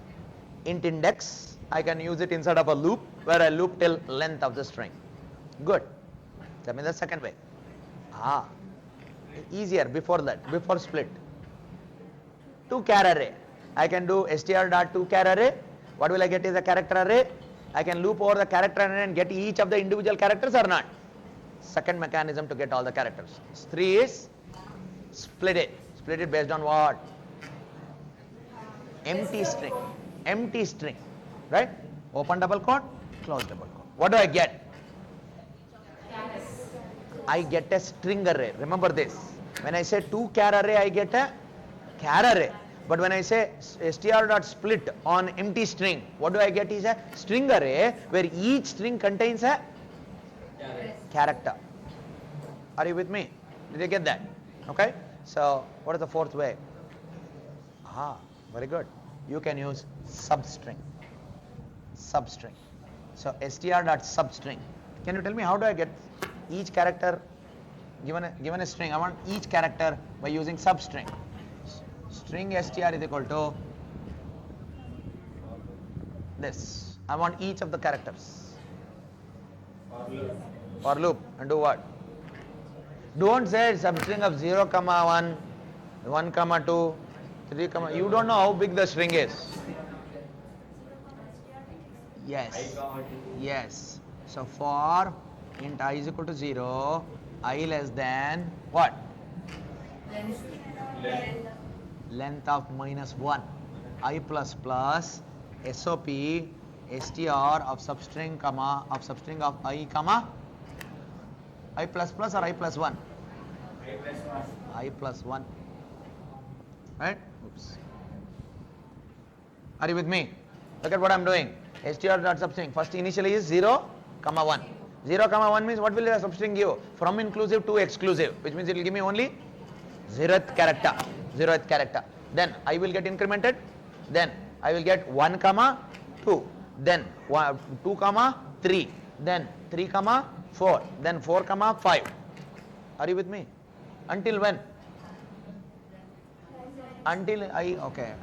int index, I can use it inside of a loop where I loop till length of the string. Good. That means the second way. Easier before that, before split. 2-char array. I can do str.2-char array. What will I get is a character array. I can loop over the character array and get each of the individual characters or not. Second mechanism to get all the characters. 3 is split it. Split it based on what? Empty string. Empty string. Right? Open double quote, close double quote. What do I get? I get a string array. Remember this. When I say 2-char array, I get a char array. But when I say str.split on empty string, what do I get is a string array where each string contains a character. Are you with me? Did you get that? Okay. So what is the fourth way? Very good. You can use substring. Substring. So str.substring. Can you tell me how do I get each character given a string? I want each character by using substring. String str is equal to this. I want each of the characters. For loop. And do what? Don't say substring of 0, 1, 1, 2, 3, you don't know how big the string is. Yes. Yes. So for int I is equal to 0, I less than what? Length of -1. I plus plus SOP str of substring of I plus plus or I plus 1? I plus 1. Right? Oops. Are you with me? Look at what I'm doing. str.substring. First initially is 0, 1. 0, 1 means what will the substring give? From inclusive to exclusive, which means it will give me only 0th character. 0th character. Then I will get incremented. Then I will get 1, 2. Then 2, 3. Then 3, 4. Then 4, 5. Are you with me? Until when? Until okay.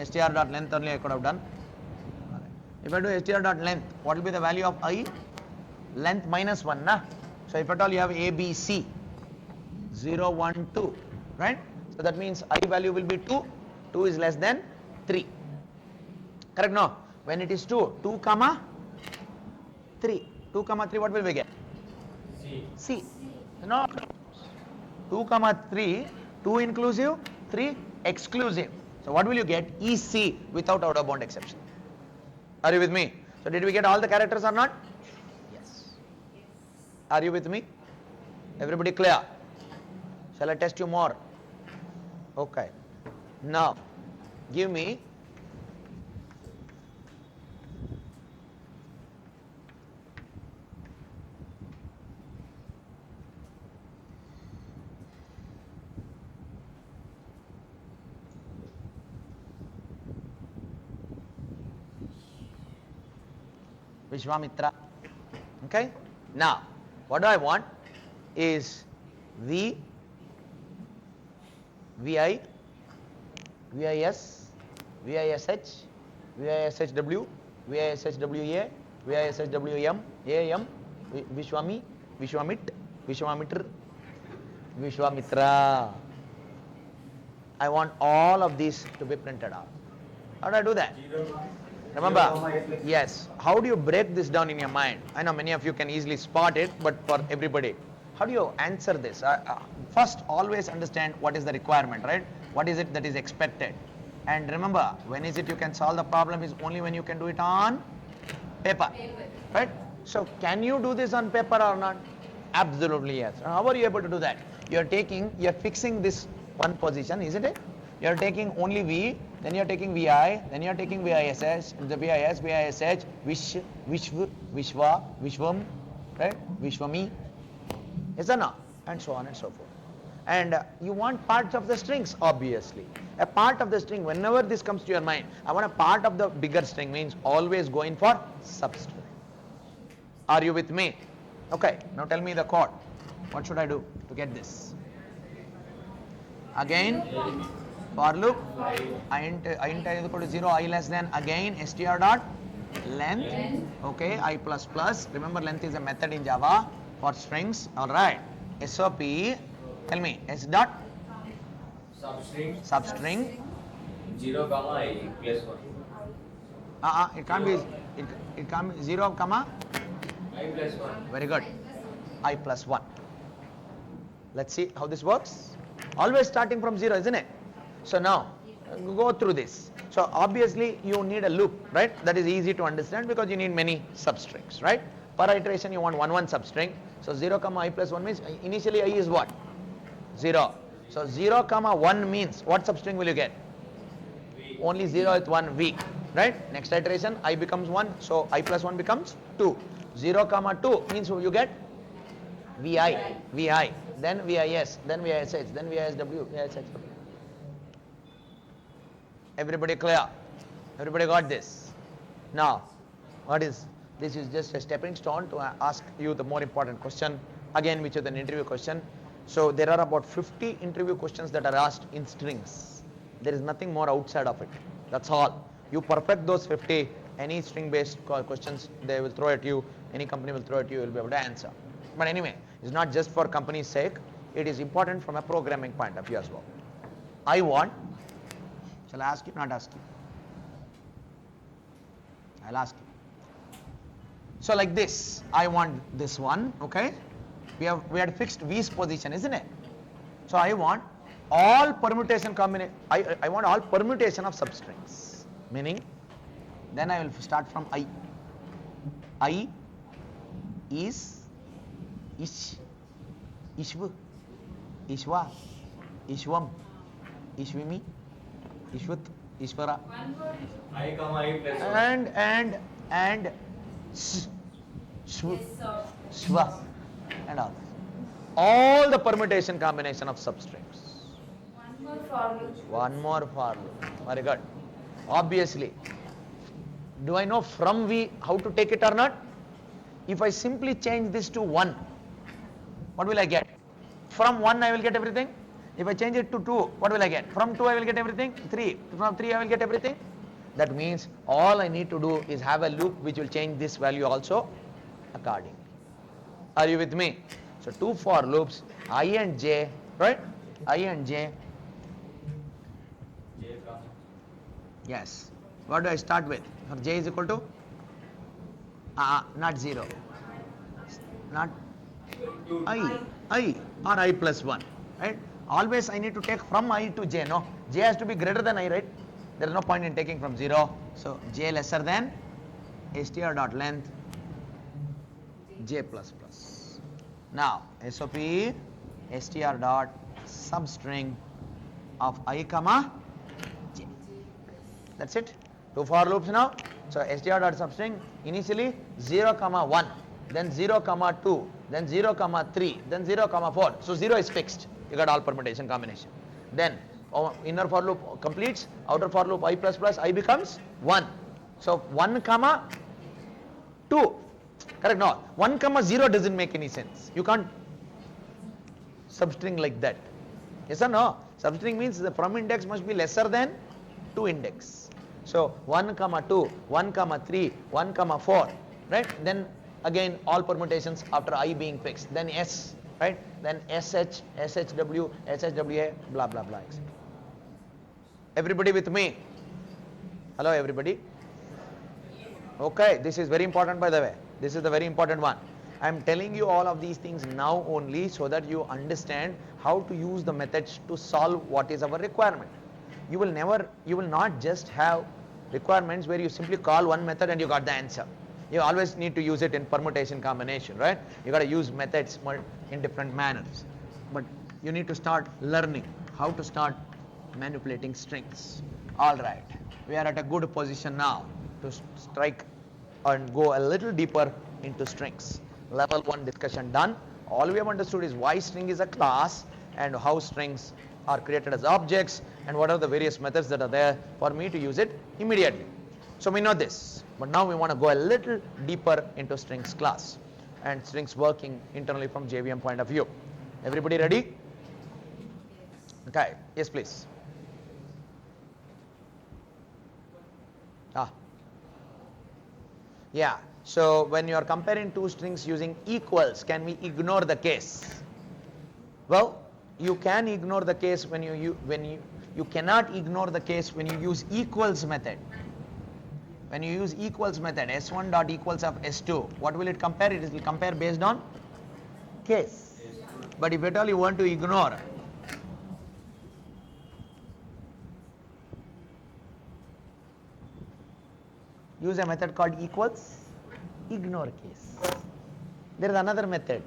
str.length only I could have done. If I do str.length, what will be the value of I? Length -1, na? So if at all you have A, B, C, 0, 1, 2, right? So that means I value will be 2. 2 is less than 3. Correct? No? When it is 2, 2, 3. 2, 3, what will we get? C. No. 2, 3, 2 inclusive, 3 exclusive. So what will you get? EC without outer bound exception. Are you with me? So did we get all the characters or not? Yes. Are you with me? Everybody clear? Shall I test you more? Okay. Now, give me Vishwamitra. Okay. Now, what do I want is V, VI, VIS, VISH, VISHW, VISHWA, VISHWM, AM, Vishwami, Vishwamit, Vishwamitr, Vishwamitra. I want all of these to be printed out. How do I do that? Remember? Yes. How do you break this down in your mind? I know many of you can easily spot it, but for everybody, how do you answer this? First, always understand what is the requirement, right? What is it that is expected? And remember, when is it you can solve the problem is only when you can do it on paper. Right? So, can you do this on paper or not? Absolutely yes. How are you able to do that? You're fixing this one position, isn't it? You're taking only V, then you're taking VI, then you're taking VISH, the VIS, VISH, Vishva, Vishvam, right? Vishwami, yes or no? And so on and so forth. And you want parts of the strings, obviously. A part of the string, whenever this comes to your mind, I want a part of the bigger string, means always go in for substring. Are you with me? Okay, now tell me the code. What should I do to get this? Again, For loop, int I is equal to 0, I less than, again str dot length. Okay, I plus plus. Remember, length is a method in Java for strings. All right. SOP, tell me, S dot substring 0 comma I plus 1. it can't be it can't be 0 comma I plus 1. very good, I plus 1. Let's see how this works. Always starting from 0, isn't it? So now go through this. So obviously you need a loop, right? That is easy to understand because you need many substrings, right? Per iteration you want one substring. So 0 comma I plus 1 means initially I is what? 0. So 0 comma 1 means what substring will you get? Only 0 with 1 V, right? Next iteration I becomes 1, so I plus 1 becomes 2. 0 comma 2 means you get VI, then VIS, then VISH, then VISW, VISHW. Everybody clear? Everybody got this? Now, what is this? Is just a stepping stone to ask you the more important question again, which is an interview question. So there are about 50 interview questions that are asked in strings. There is nothing more outside of it. That's all. You perfect those 50, any string based questions they will throw at you, any company will throw at you, you will be able to answer. But anyway, it's not just for company's sake, it is important from a programming point of view as well. I want, shall I ask you? Not ask you. I'll ask you. So like this, I want this one, okay? We had fixed V's position, isn't it? So I want all permutation combination, I want all permutation of substrings. Meaning, then I will start from I. I is, ish, ishv, ishva, ishvam, ishvimi, ishvat, ishvara. I comma I plus 1. And shv, shva, and all the permutation combination of substrings. One more for loop. Very good. Obviously, do I know from V how to take it or not? If I simply change this to 1, what will I get? From 1 I will get everything. If I change it to 2, what will I get? From 2 I will get everything. 3. From 3 I will get everything. That means all I need to do is have a loop which will change this value also accordingly. Are you with me? So 2 for loops, I and J, right? I and J. J comma. Yes. What do I start with? For J is equal to? Not 0. Not 2. I or I plus 1, right? Always I need to take from I to J, no? J has to be greater than I, right? There is no point in taking from 0. So J lesser than str dot length J plus plus. Now SOP str dot substring of I comma J. That's it. 2 for loops now. So str dot substring initially 0 comma 1, then 0 comma 2, then 0 comma 3, then 0 comma 4. So 0 is fixed. You got all permutation combination. Then inner for loop completes, outer for loop I plus plus, I becomes 1. So 1 comma 2. Correct? No. 1 comma 0 doesn't make any sense. You can't substring like that. Yes or no? Substring means the from index must be lesser than 2 index. So 1 comma 2, 1 comma 3, 1 comma 4, right? Then again all permutations after I being fixed. Then S, right? Then SH, SHW, SHWA, blah blah blah, etc. Everybody with me? Hello everybody? Okay, this is very important by the way. This is the very important one. I am telling you all of these things now only so that you understand how to use the methods to solve what is our requirement. You will not just have requirements where you simply call one method and you got the answer. You always need to use it in permutation combination, right? You got to use methods in different manners. But you need to start learning how to start manipulating strings. All right, we are at a good position now to strike and go a little deeper into strings. Level 1 discussion done. All we have understood is why string is a class and how strings are created as objects and what are the various methods that are there for me to use it immediately. So we know this, but now we want to go a little deeper into strings class and strings working internally from JVM point of view. Everybody ready? Okay, yes please. Yeah. So when you are comparing two strings using equals, can we ignore the case? Well, you can ignore the case when you cannot ignore the case when you use equals method. When you use equals method, S1 dot equals of S2, what will it compare? It will compare based on case. But if at all you want to ignore, use a method called equals ignore case. There is another method.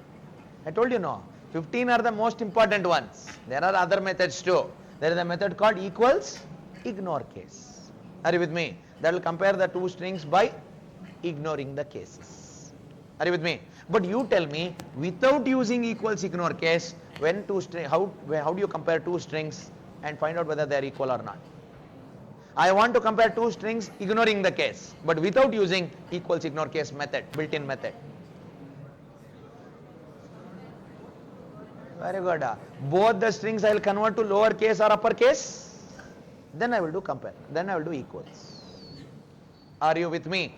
I told you no. 15 are the most important ones. There are other methods too. There is a method called equals ignore case. Are you with me? That will compare the two strings by ignoring the cases. Are you with me? But you tell me, without using equals ignore case, when two string, how do you compare two strings and find out whether they are equal or not? I want to compare two strings ignoring the case, but without using equals ignore case method, built-in method. Very good. Both the strings I will convert to lower case or upper case. Then I will do compare. Then I will do equals. Are you with me?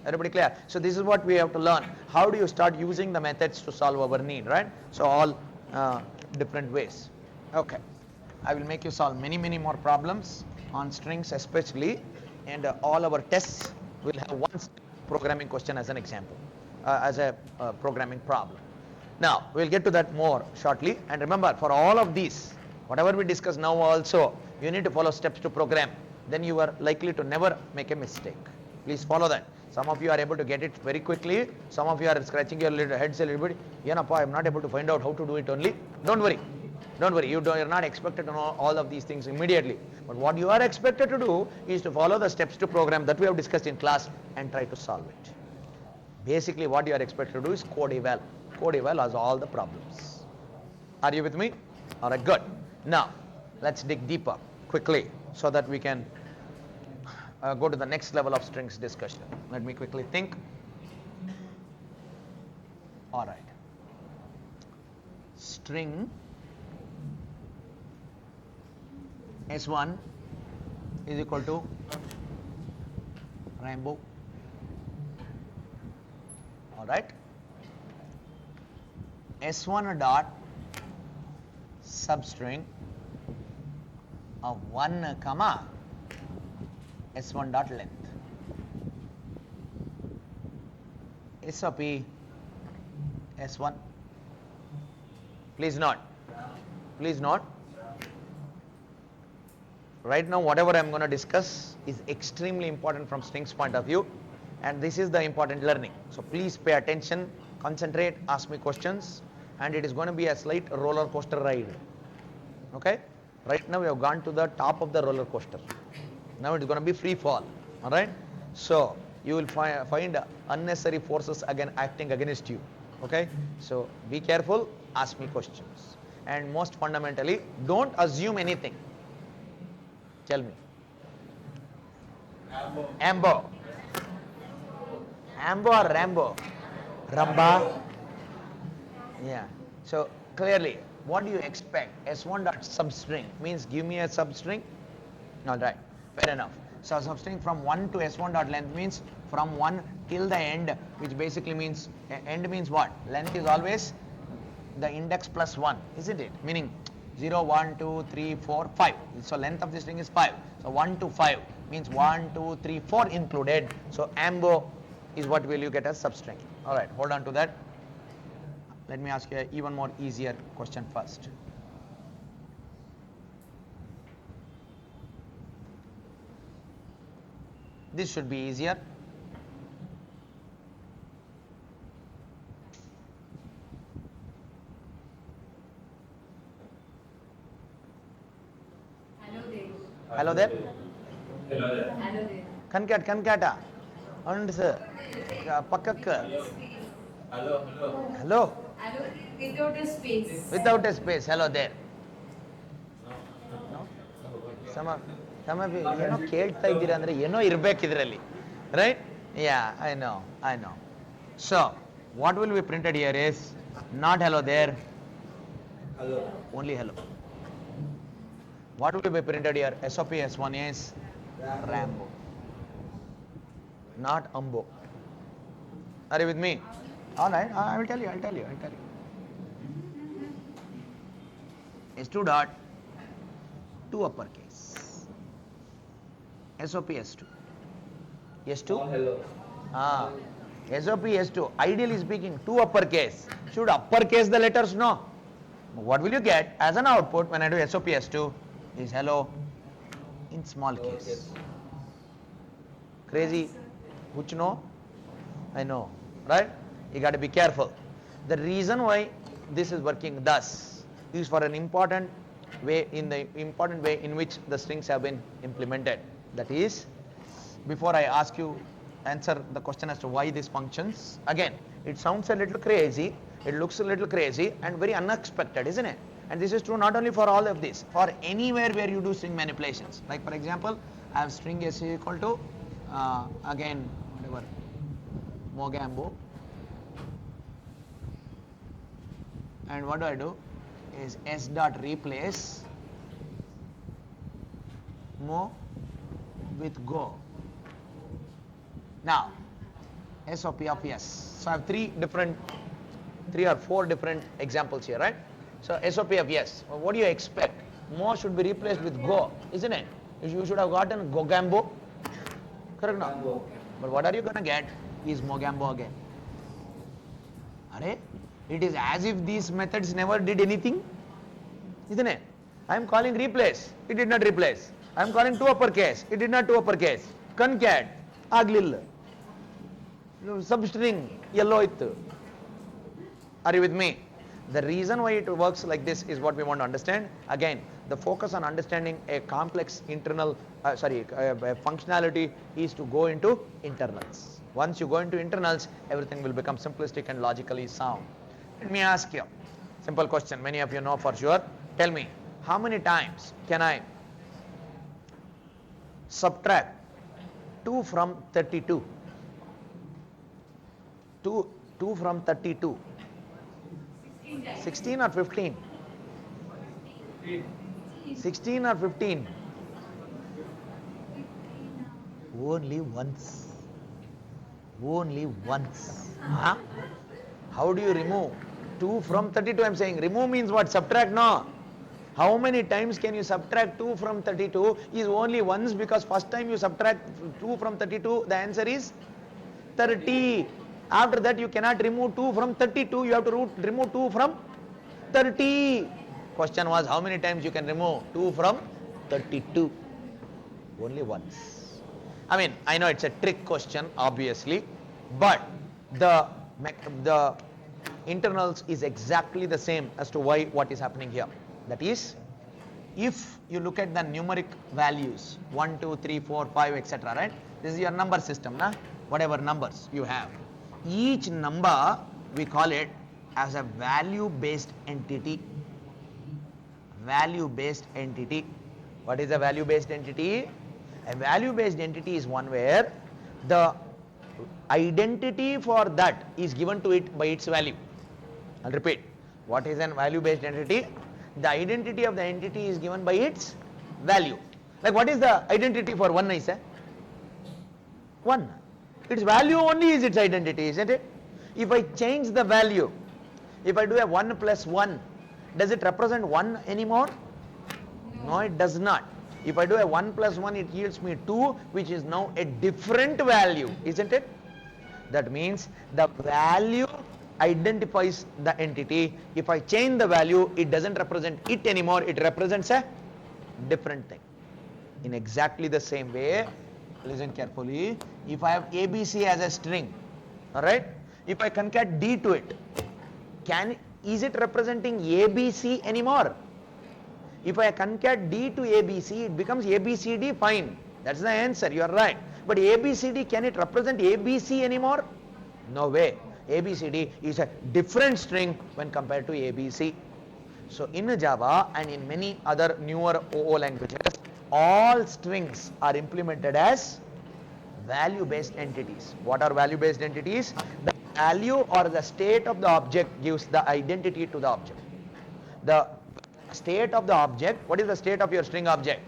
Everybody clear? So this is what we have to learn. How do you start using the methods to solve our need, right? So all different ways. Okay. I will make you solve many more problems on strings especially, and all our tests will have one programming question as an example, as a programming problem. Now we will get to that more shortly, and remember, for all of these, whatever we discuss now also, you need to follow steps to program. Then you are likely to never make a mistake. Please follow that. Some of you are able to get it very quickly. Some of you are scratching your heads a little bit. I am not able to find out how to do it only. Don't worry. Don't worry. You are not expected to know all of these things immediately. But what you are expected to do is to follow the steps to program that we have discussed in class and try to solve it. Basically, what you are expected to do is code eval. Code eval has all the problems. Are you with me? All right, good. Now, let's dig deeper quickly so that we can go to the next level of strings discussion. Let me quickly think. All right. String S1 is equal to rainbow. All right. S1 dot substring of 1 comma S1 dot length. SOP S1. Please note. Please note. Right now, whatever I am going to discuss is extremely important from strings point of view, and this is the important learning. So please pay attention, concentrate, ask me questions, and it is going to be a slight roller coaster ride. Okay? Right now we have gone to the top of the roller coaster. Now it is going to be free fall. All right? So you will find unnecessary forces again acting against you. Okay? So be careful, ask me questions, and most fundamentally, don't assume anything. Tell me. Ambo. Ambo or Rambo? Ramba. Yeah. So clearly, what do you expect? S1 dot substring means give me a substring. All right. Fair enough. So substring from 1 to S1 dot length means from 1 till the end, which basically means end means what? Length is always the index plus 1, isn't it? Meaning 0, 1, 2, 3, 4, 5. So length of this string is 5. So 1 to 5 means 1, 2, 3, 4 included. So ambo is what will you get as substring. All right, hold on to that. Let me ask you an even more easier question first. This should be easier. Hello there. Hello there. Hello there. Kankata. And sir, Pakak. Hello. Hello. Hello without a space. Without a space. Hello there. No? Some of you, ಕೇಳ್ತಾ ಇದ್ದೀರಾ ಅಂದ್ರೆ ಏನೋ ಇರಬೇಕು ಇದರಲ್ಲಿ, right? Yeah, I know. So, what will be printed here is not hello there. Hello. Only hello. What will be printed here? SOP S1 is Rambo. Not Ambo. Are you with me? All right, I will tell you. S2 dot 2 uppercase. SOP S2. S2? All hello. SOP S2. Ideally speaking, 2 uppercase. Should uppercase the letters? No. What will you get as an output when I do SOP S2 is hello in small case. Crazy? Which no? I know, right? You got to be careful. The reason why this is working thus is for an important way in which the strings have been implemented. That is, before I ask you answer the question as to why this functions, again, it sounds a little crazy, it looks a little crazy and very unexpected, isn't it? And this is true not only for all of this, for anywhere where you do string manipulations. Like for example, I have string S equal to again whatever Mogambo, and what do? Is S dot replace Mo with Go. Now SOP of yes. So I have three or four different examples here, right? So SOP of yes. Well, what do you expect? Mo should be replaced with Go, isn't it? You should have gotten Gogambo. Correct now? But what are you gonna get is Mogambo again. Are? It is as if these methods never did anything, isn't it? I am calling replace, it did not replace. I am calling 2 uppercase, it did not 2 uppercase. Concat, aglil. Substring, yellow it. Are you with me? The reason why it works like this is what we want to understand. Again, the focus on understanding a complex functionality is to go into internals. Once you go into internals, everything will become simplistic and logically sound. Let me ask you, simple question, many of you know for sure. Tell me, how many times can I subtract 2 from 32? 2 from 32. 16 or 15? 16 or 15? Only once. Only once. Huh? How do you remove 2 from 32? I am saying remove means what? Subtract? No. How many times can you subtract 2 from 32? Is only once, because first time you subtract 2 from 32, the answer is 30. After that you cannot remove 2 from 32, you have to remove 2 from 30. Question was how many times you can remove 2 from 32? Only once. I mean, I know it's a trick question obviously, but the internals is exactly the same as to why what is happening here. That is, if you look at the numeric values 1, 2, 3, 4, 5, etc., right? This is your number system, nah? Whatever numbers you have. Each number we call it as a value based entity. Value based entity. What is a value based entity? A value based entity is one where the identity for that is given to it by its value. I'll repeat. What is a value based entity? The identity of the entity is given by its value. Like what is the identity for 1, I say? 1. Its value only is its identity, isn't it? If I change the value, if I do a 1 plus 1, does it represent 1 anymore? No, it does not. If I do a 1 plus 1, it yields me 2, which is now a different value, isn't it? That means the value identifies the entity. If I change the value, it doesn't represent it anymore, it represents a different thing. In exactly the same way, listen carefully, if I have ABC as a string, alright, if I concat D to it, is it representing ABC anymore? If I concat D to ABC, it becomes ABCD, fine. That's the answer, you are right. But ABCD, can it represent ABC anymore? No way. ABCD is a different string when compared to ABC. So in Java and in many other newer OO languages, all strings are implemented as value based entities. What are value based entities? The value or the state of the object gives the identity to the object. The state of the object, what is the state of your string object?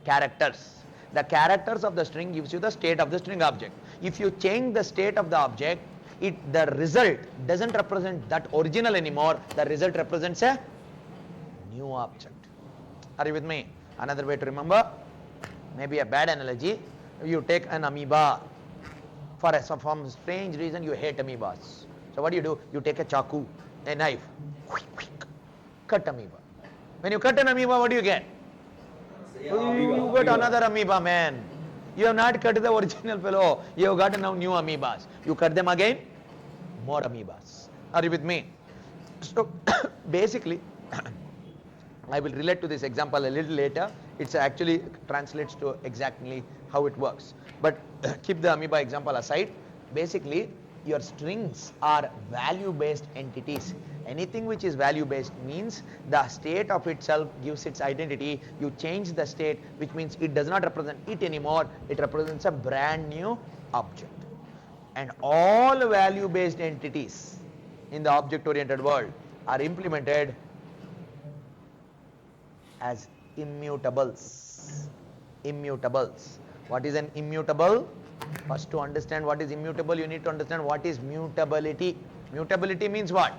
Characters. The characters of the string gives you the state of the string object. If you change the state of the object, the result doesn't represent that original anymore. The result represents a new object. Are you with me? Another way to remember, maybe a bad analogy, you take an amoeba. For some strange reason you hate amoebas. So what do? You take a chaku, a knife, cut amoeba. When you cut an amoeba, what do you get? You got another amoeba, man. You have not cut the original fellow. You have got now new amoebas. You cut them again, more amoebas. Are you with me? So basically, I will relate to this example a little later. It actually translates to exactly how it works. But keep the amoeba example aside. Basically, your strings are value-based entities. Anything which is value-based means the state of itself gives its identity. You change the state, which means it does not represent it anymore. It represents a brand new object. And all value-based entities in the object-oriented world are implemented as immutables. Immutables. What is an immutable? First, to understand what is immutable, you need to understand what is mutability. Mutability means what?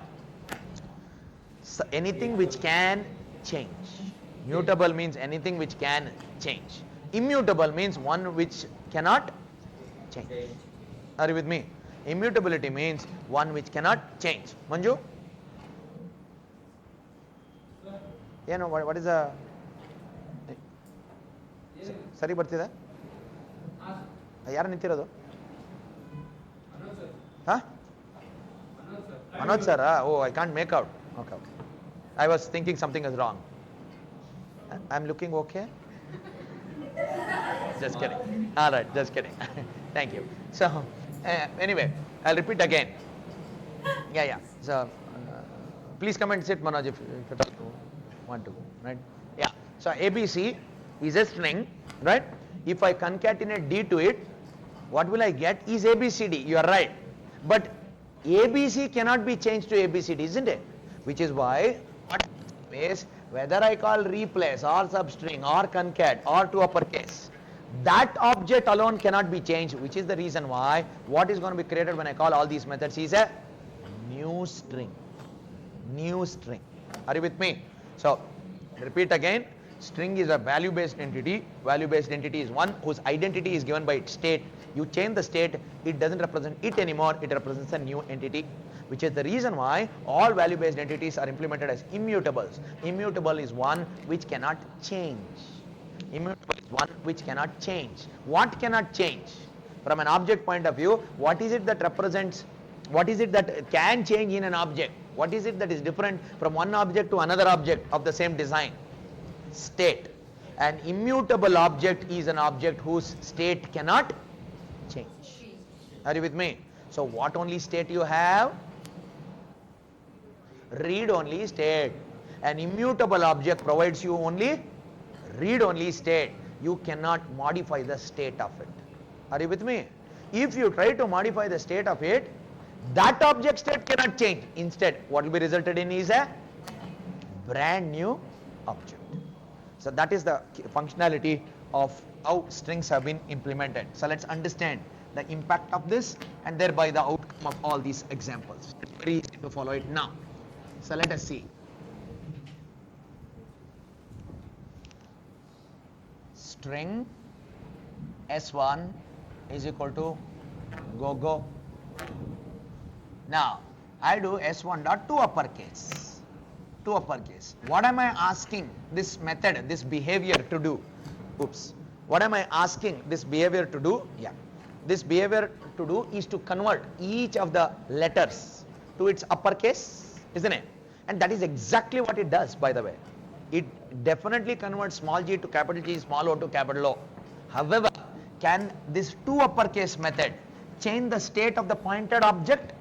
So anything which can change. Mutable means anything which can change. Immutable means one which cannot change. Are you with me? Immutability means one which cannot change. Manju? You know what is a ಸರಿ ಬರ್ತಿದೆ ಯಾರು ನಿಂತಿರೋದು ಹಾ Manoj sir, oh, I can't make out. Okay. I was thinking something is wrong. I'm looking okay? Just kidding. All right, just kidding. Thank you. So, anyway, I'll repeat again. Yeah. So, please come and sit, Manoj, if you want to. Right? Yeah. So, ABC is a string, right? If I concatenate D to it, what will I get is ABCD. You are right. But ABC cannot be changed to ABCD, isn't it? Which is why, whether I call replace or substring or concat or to uppercase, that object alone cannot be changed, which is the reason why what is going to be created when I call all these methods is a new string. New string. Are you with me? So, repeat again. String is a value-based entity. Value-based entity is one whose identity is given by its state. You change the state, it doesn't represent it anymore, it represents a new entity, which is the reason why all value-based entities are implemented as immutables. Immutable is one which cannot change. Immutable is one which cannot change. What cannot change? From an object point of view, what is it that represents, what is it that can change in an object? What is it that is different from one object to another object of the same design? State. An immutable object is an object whose state cannot change. Are you with me? So what only state you have? Read only state. An immutable object provides you only read only state. You cannot modify the state of it. Are you with me? If you try to modify the state of it, that object state cannot change. Instead, what will be resulted in is a brand new object. So that is the functionality of how strings have been implemented. So let's understand the impact of this and thereby the outcome of all these examples. It's very easy to follow it now. So let us see. String S1 is equal to go. Now I do S1 dot to uppercase. To uppercase. What am I asking this method, this behavior to do? Oops. What am I asking this behavior to do? Yeah. This behavior to do is to convert each of the letters to its uppercase, isn't it? And that is exactly what it does, by the way. It definitely converts small g to capital G, small o to capital O. However, can this to uppercase method change the state of the pointed object?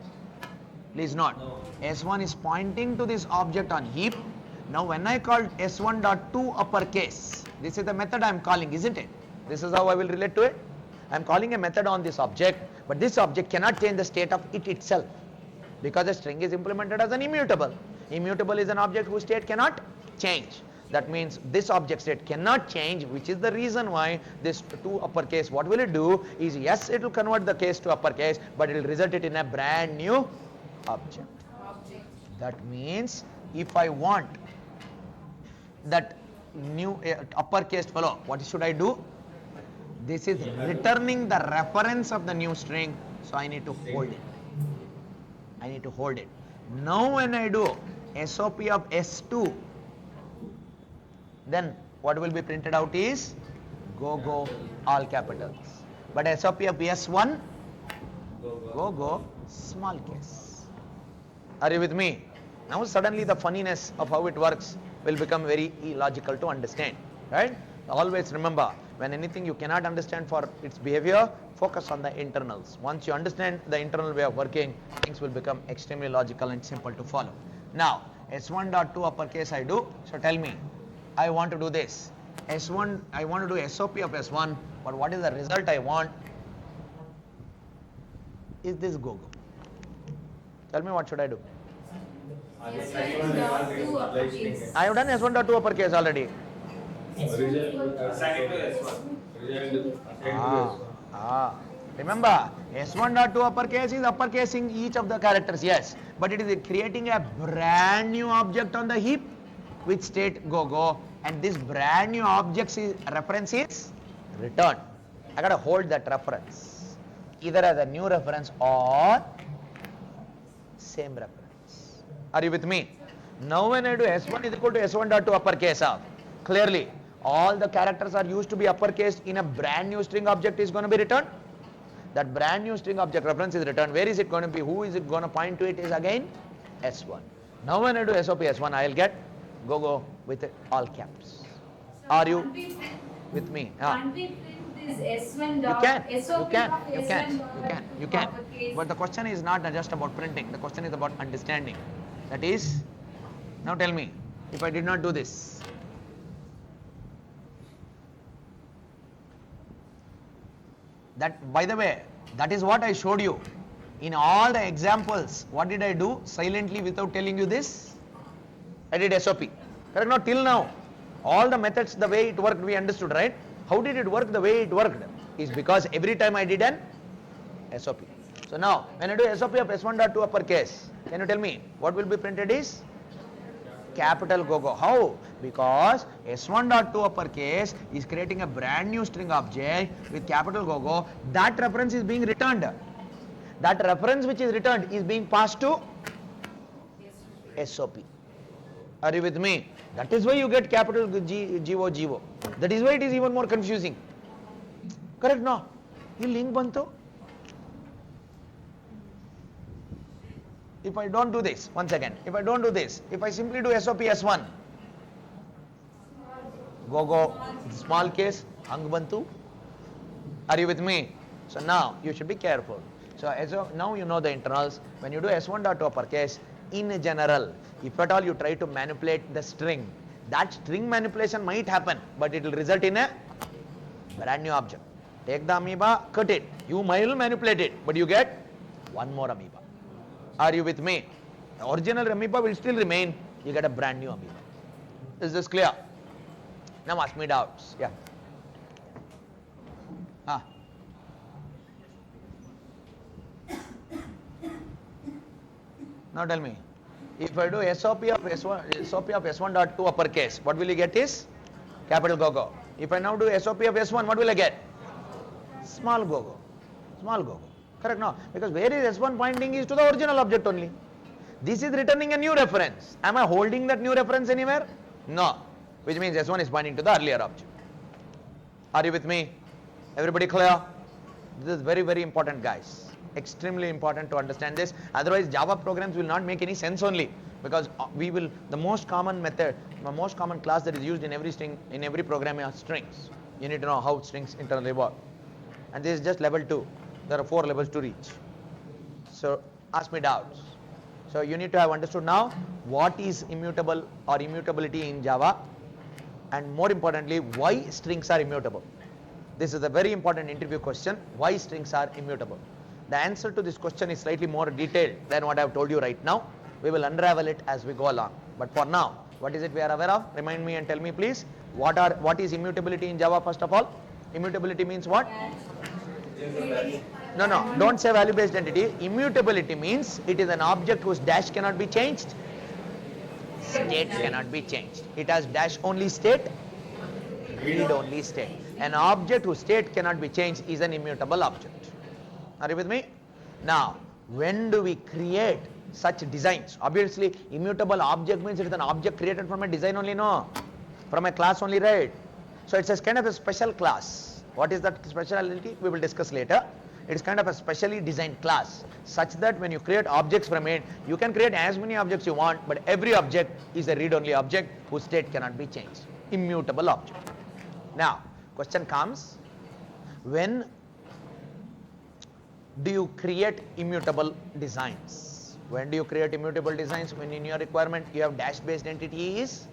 Please not. No. S1 is pointing to this object on heap. Now when I call S1 dot to uppercase, this is the method I am calling, isn't it? This is how I will relate to it. I am calling a method on this object, but this object cannot change the state of it itself, because the string is implemented as an immutable. Immutable is an object whose state cannot change. That means this object state cannot change, which is the reason why this to uppercase, what will it do is, yes, it will convert the case to uppercase, but it will result it in a brand new object. That means if I want that new uppercase fellow, what should I do? This is returning the reference of the new string, so I need to hold it. I need to hold it. Now when I do SOP of S2, then what will be printed out is go all capitals. But SOP of S1, go small case. Are you with me? Now suddenly the funniness of how it works will become very illogical to understand, right? Always remember, when anything you cannot understand for its behavior, focus on the internals. Once you understand the internal way of working, things will become extremely logical and simple to follow. Now, S1.2 uppercase I do, so tell me, I want to do this. S1, I want to do SOP of S1, but what is the result I want? Is this go. Tell me, what should I do? S1.2 uppercase. I have done S1.2 uppercase already. Assign to S1. Remember, S1.2 uppercase is uppercasing each of the characters, yes, but it is creating a brand new object on the heap with state go, and this brand new object's reference is returned. I gotta hold that reference, either as a new reference or same reference. Are you with me? Now when I do S1 is equal to S1.2 uppercase of, clearly all the characters are used to be uppercase in a brand new string object is going to be returned. That brand new string object reference is returned. Where is it going to be? Who is it going to point to? It is again S1. Now when I do SOP S1, I will get go with all caps. So Are you can't we print- with me? Can't we print this S1 You dot can, SOP of S1 you can. uppercase? But the question is not just about printing. The question is about understanding. That is, now tell me, if I did not do this, that, by the way, that is what I showed you. In all the examples, what did I do silently without telling you this? I did SOP. Correct? Now, till now, all the methods, the way it worked, we understood, right? How did it work the way it worked? Is because every time I did an SOP. So now, when I do SOP of S1.2 uppercase, can you tell me what will be printed is? Capital go. How? Because S1.2 uppercase is creating a brand new string object with capital go. That reference is being returned. That reference which is returned is being passed to SOP. Are you with me? That is why you get capital GO. That is why it is even more confusing. Correct? No? You link bantu. If I don't do this, once again, if I don't do this, if I simply do SOP S1, go, small case, hang bantu. Are you with me? So now you should be careful. So now you know the internals. When you do S1.2 uppercase, in general, if at all you try to manipulate the string, that string manipulation might happen, but it will result in a brand new object. Take the amoeba, cut it. You might manipulate it, but you get one more amoeba. Are you with me? The original amoeba will still remain. You get a brand new amoeba. Is this clear? Now ask me doubts. Yeah. Now tell me, if I do SOP of S1.2 uppercase, what will you get is capital go. If I now do SOP of S1, what will I get? Small go. Correct? No, because where is S1 pointing is to the original object only. This is returning a new reference. Am I holding that new reference anywhere? No, which means S1 is pointing to the earlier object. Are you with me? Everybody clear? This is very, very important, guys. Extremely important to understand this. Otherwise, Java programs will not make any sense only, because the most common method, the most common class that is used in every string, in every program are strings. You need to know how strings internally work. And this is just level 2. There are 4 levels to reach. So ask me doubts. So you need to have understood now what is immutable or immutability in Java, and more importantly, why strings are immutable. This is a very important interview question. Why strings are immutable? The answer to this question is slightly more detailed than what I have told you right now. We will unravel it as we go along. But for now, What is it we are aware of? Remind me and tell me please. What is immutability in Java first of all? Immutability means what? No, don't say value based entity. Immutability means it is an object whose dash cannot be changed. State cannot be changed. It has dash only state, read only state. An object whose state cannot be changed is an immutable object. Are you with me? Now, when do we create such designs? Obviously, immutable object means it is an object created from a design only, no? From a class only, right? So it's a kind of a special class. What is that speciality? We will discuss later. It's kind of a specially designed class such that when you create objects from it, you can create as many objects you want, but every object is a read-only object whose state cannot be changed. Immutable object. Now, question comes, when do you create immutable designs? When do you create immutable designs? When in your requirement you have dash-based entities,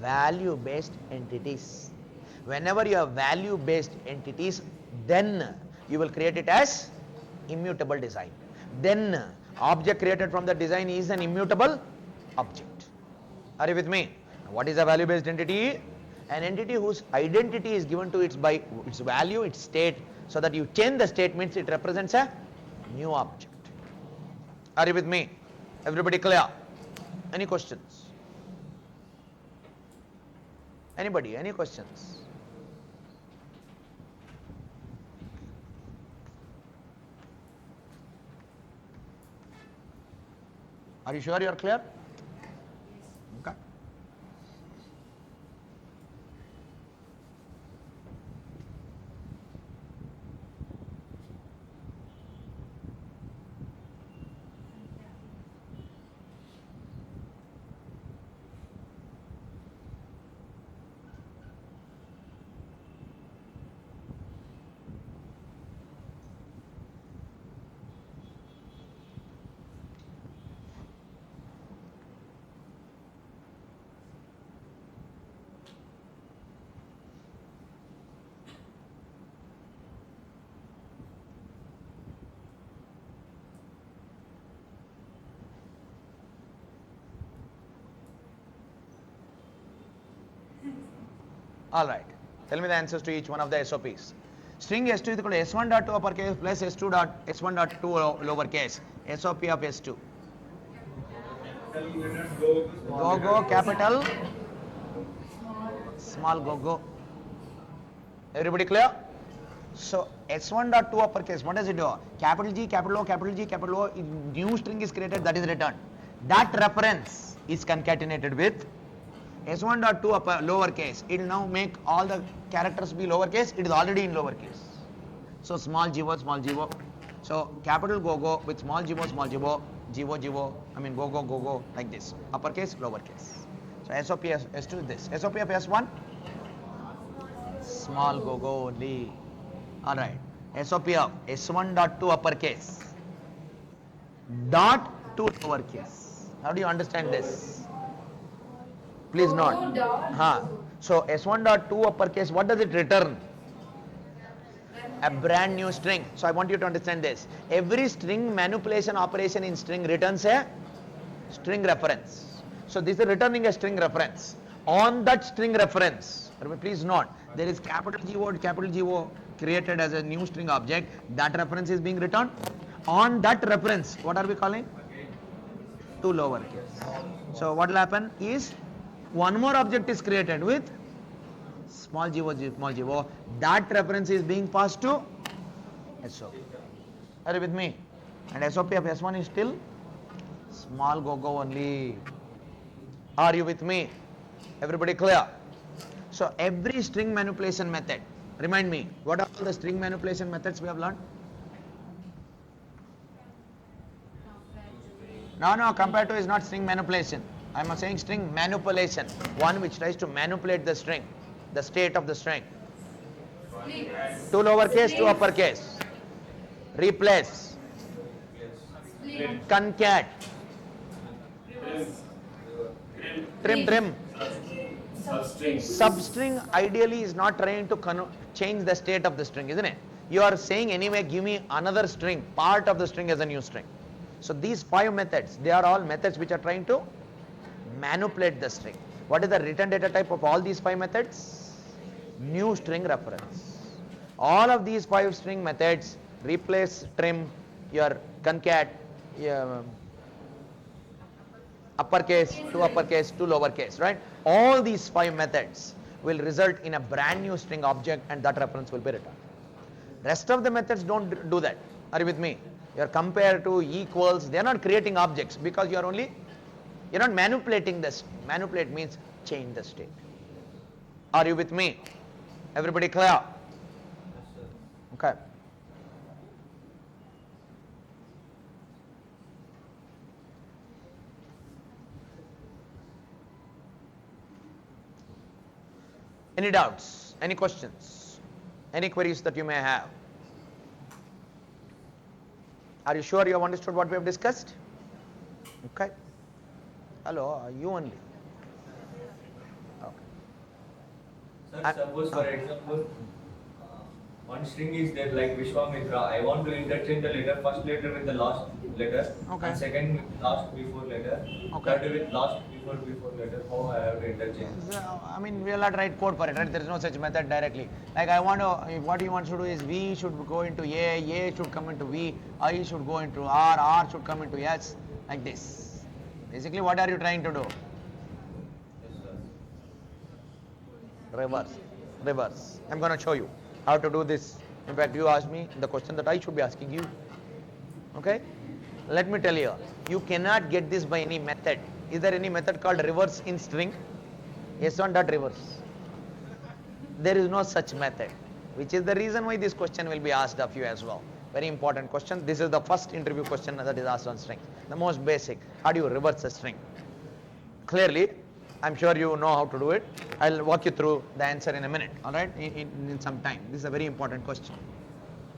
value-based entities. Whenever you have value-based entities, then you will create it as immutable design. Then object created from the design is an immutable object. Are you with me? What is a value-based entity? An entity whose identity is given to it by its value, its state, so that you change the state means it represents a new object. Are you with me? Everybody clear? Any questions? Anybody? Any questions? Are you sure you are clear? Okay. All right. Tell me the answers to each one of the SOPs. String S2 is equal to S1 dot 2 uppercase plus S2 dot S1 dot 2 lowercase. SOP of S2. Go capital, small go. Everybody clear? So S1 dot 2 uppercase, what does it do? Capital G, capital O, capital G, capital O, new string is created, that is returned. That reference is concatenated with S1 dot 2 upper lowercase. It will now make all the characters be lowercase. It is already in lowercase. So small go, small go. So capital go with small go, go. I mean go like this. Uppercase, lowercase. So SOP of S2 is this. SOP of S1, small go only. All right. SOP of S1 dot 2 uppercase dot 2 lowercase. How do you understand this? Please not. So S1 dot 2 uppercase, what does it return? A brand new string. So I want you to understand this. Every string manipulation operation in string returns a string reference. So this is returning a string reference. On that string reference, please note, there is capital Go created as a new string object. That reference is being returned. On that reference, what are we calling? 2 lowercase. So what will happen is, one more object is created with small go. That reference is being passed to SOP. Are you with me? And SOP of S1 is still small go only. Are you with me? Everybody clear? So every string manipulation method, remind me, what are all the string manipulation methods we have learned? No, compared to is not string manipulation. I am saying string manipulation, one which tries to manipulate the string, the state of the string. 2 lowercase, 2 uppercase. Replace. Concat. Trim. Substring ideally is not trying to change the state of the string, isn't it? You are saying anyway, give me another string, part of the string as a new string. So these 5 methods, they are all methods which are trying to manipulate the string. What is the return data type of all these 5 methods? New string reference. All of these 5 string methods replace trim, your concat, uppercase to lowercase, right? All these 5 methods will result in a brand new string object, and that reference will be returned. Rest of the methods don't do that. Are you with me? Your compare to, equals, they are not creating objects, because you're not manipulating this. Manipulate means change the state. Are you with me? Everybody clear? Yes, sir. Okay. Any doubts? Any questions? Any queries that you may have? Are you sure you have understood what we have discussed? Okay. Hello, you only. Okay. Sir, suppose for example, one string is there like Vishwamitra. I want to interchange the letter, first letter with the last letter, Okay. and second with last before letter, Okay. third with last before letter. How I have to interchange? I mean, we will not write code for it, right? There is no such method directly. Like I want to, what he wants to do is V should go into A should come into V, I should go into R should come into S, like this. Basically, what are you trying to do? Yes, sir. Reverse. I'm going to show you how to do this. In fact, you asked me the question that I should be asking you. Okay? Let me tell you, you cannot get this by any method. Is there any method called reverse in string? S1 dot reverse. There is no such method, which is the reason why this question will be asked of you as well. Very important question. This is the first interview question that is asked on string. The most basic. How do you reverse a string? Clearly, I'm sure you know how to do it. I'll walk you through the answer in a minute, alright, in some time. This is a very important question.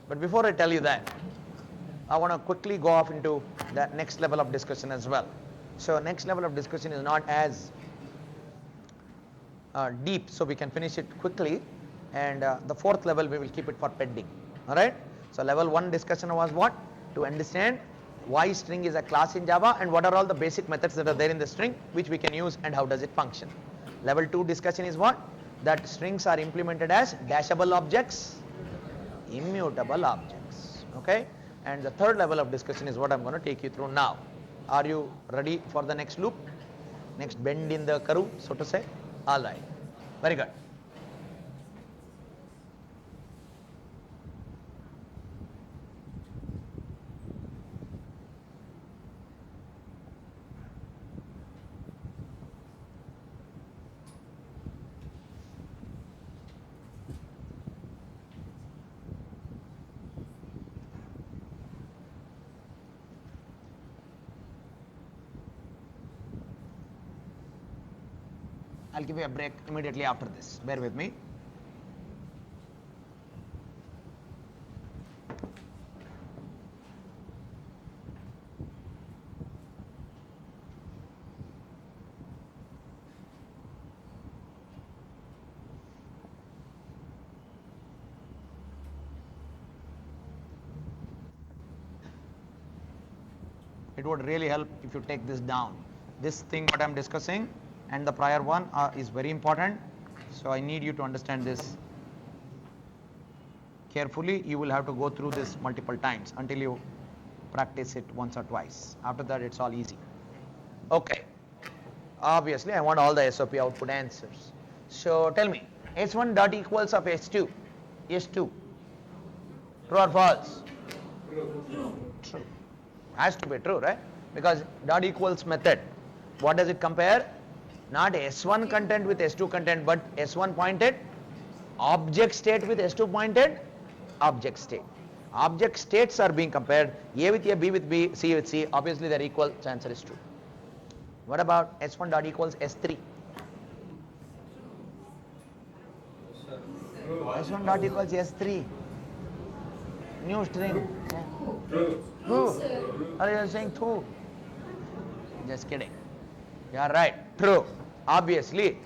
But before I tell you that, I want to quickly go off into the next level of discussion as well. So next level of discussion is not as deep, so we can finish it quickly, and the fourth level we will keep it for pending. Alright. So level 1 discussion was what? To understand why string is a class in Java and what are all the basic methods that are there in the string which we can use and how does it function. Level 2 discussion is what? That strings are implemented as dashable objects, immutable objects. Okay. And the third level of discussion is what I'm going to take you through now. Are you ready for the next loop? Next bend in the curve, so to say? Alright. Very good. I'll give you a break immediately after this. Bear with me. It would really help if you take this down. This thing what I'm discussing and the prior one is very important, so I need you to understand this carefully. You will have to go through this multiple times until you practice it once or twice. After that it's all easy. Okay, obviously I want all the SOP output answers. So tell me, S1 dot equals of S2, true or false? True. Has to be true, right? Because dot equals method, what does it compare? Not S1 content with S2 content, but S1 pointed object state with S2 pointed object state. Object states are being compared, A with A, B with B, C with C. Obviously they're equal, so answer is true. What about S1 dot equals S3? Sir. S1 dot equals S3. New string. True. Who? Are you saying true? Just kidding. You are right. True. Obviously,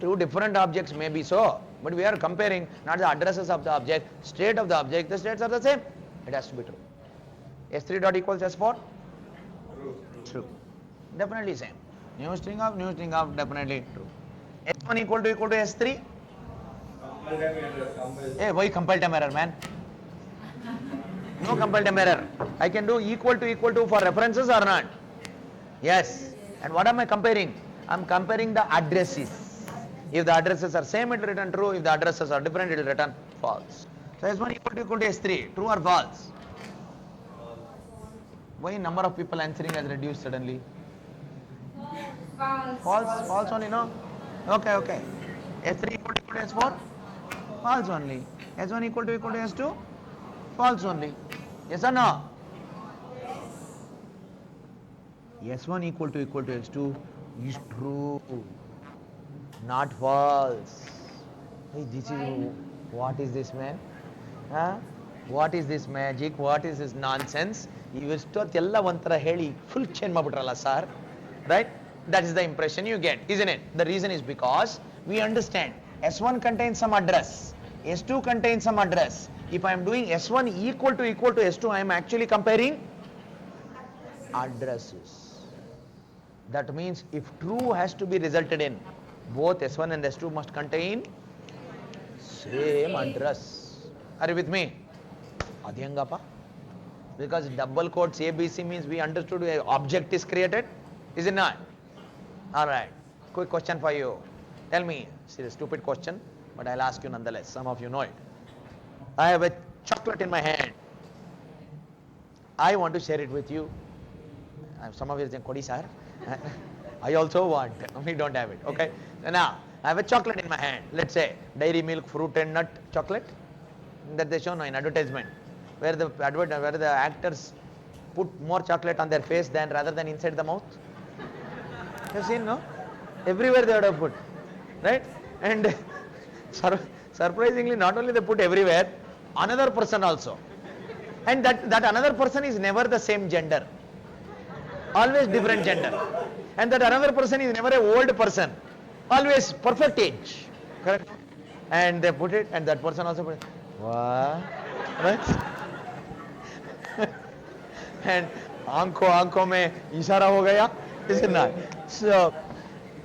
two different objects may be so, but we are comparing not the addresses of the object, state of the object. The states are the same. It has to be true. S3 dot equals S4? True. True. Definitely same. New string of, definitely true. S1 equal to S3? Compile time error. Hey, why compile time error, man? No compile time error. I can do equal to for references or not? Yes. And what am I comparing? I'm comparing the addresses. If the addresses are same, it will return true. If the addresses are different, it will return false. So S1 equal to S3. True or false? Why number of people answering has reduced suddenly? False. False only, no? Okay. S3 equal to S4? False only. S1 equal to S2? False only. Yes or no? S1 equal to S2 is true, not false. Hey, this is what is this, man? Huh? What is this magic? What is this nonsense? ಇವೆಷ್ಟೊತ್ತೆಲ್ಲ ಒಂಥರ ಹೇಳಿ full change ಮಾಡ್ಬಿಟ್ರಲ್ಲ sir, right? That is the impression you get, isn't it? The reason is because we understand S1 contains some address, S2 contains some address. If I am doing S1 equal to S2, I am actually comparing addresses. That means if true has to be resulted in, both S1 and S2 must contain same address. Are you with me? Adhyangapa? Because double quotes ABC means we understood an object is created, is it not? Alright, quick question for you. Tell me, it's a stupid question, but I'll ask you nonetheless. Some of you know it. I have a chocolate in my hand. I want to share it with you. Some of you are saying, Kodi sir, I also want. We don't have it. Okay. Now, I have a chocolate in my hand. Let's say dairy milk, fruit and nut chocolate that they show in advertisement, where the actors put more chocolate on their face than rather than inside the mouth. You've seen, no? Everywhere they would have put, right? And surprisingly, not only they put everywhere, another person also. And that another person is never the same gender. Always different gender. And that another person is never an old person. Always perfect age. Correct? And they put it, and that person also put it. What? Right? And aanko mein ishara ho gaya, is it not? So,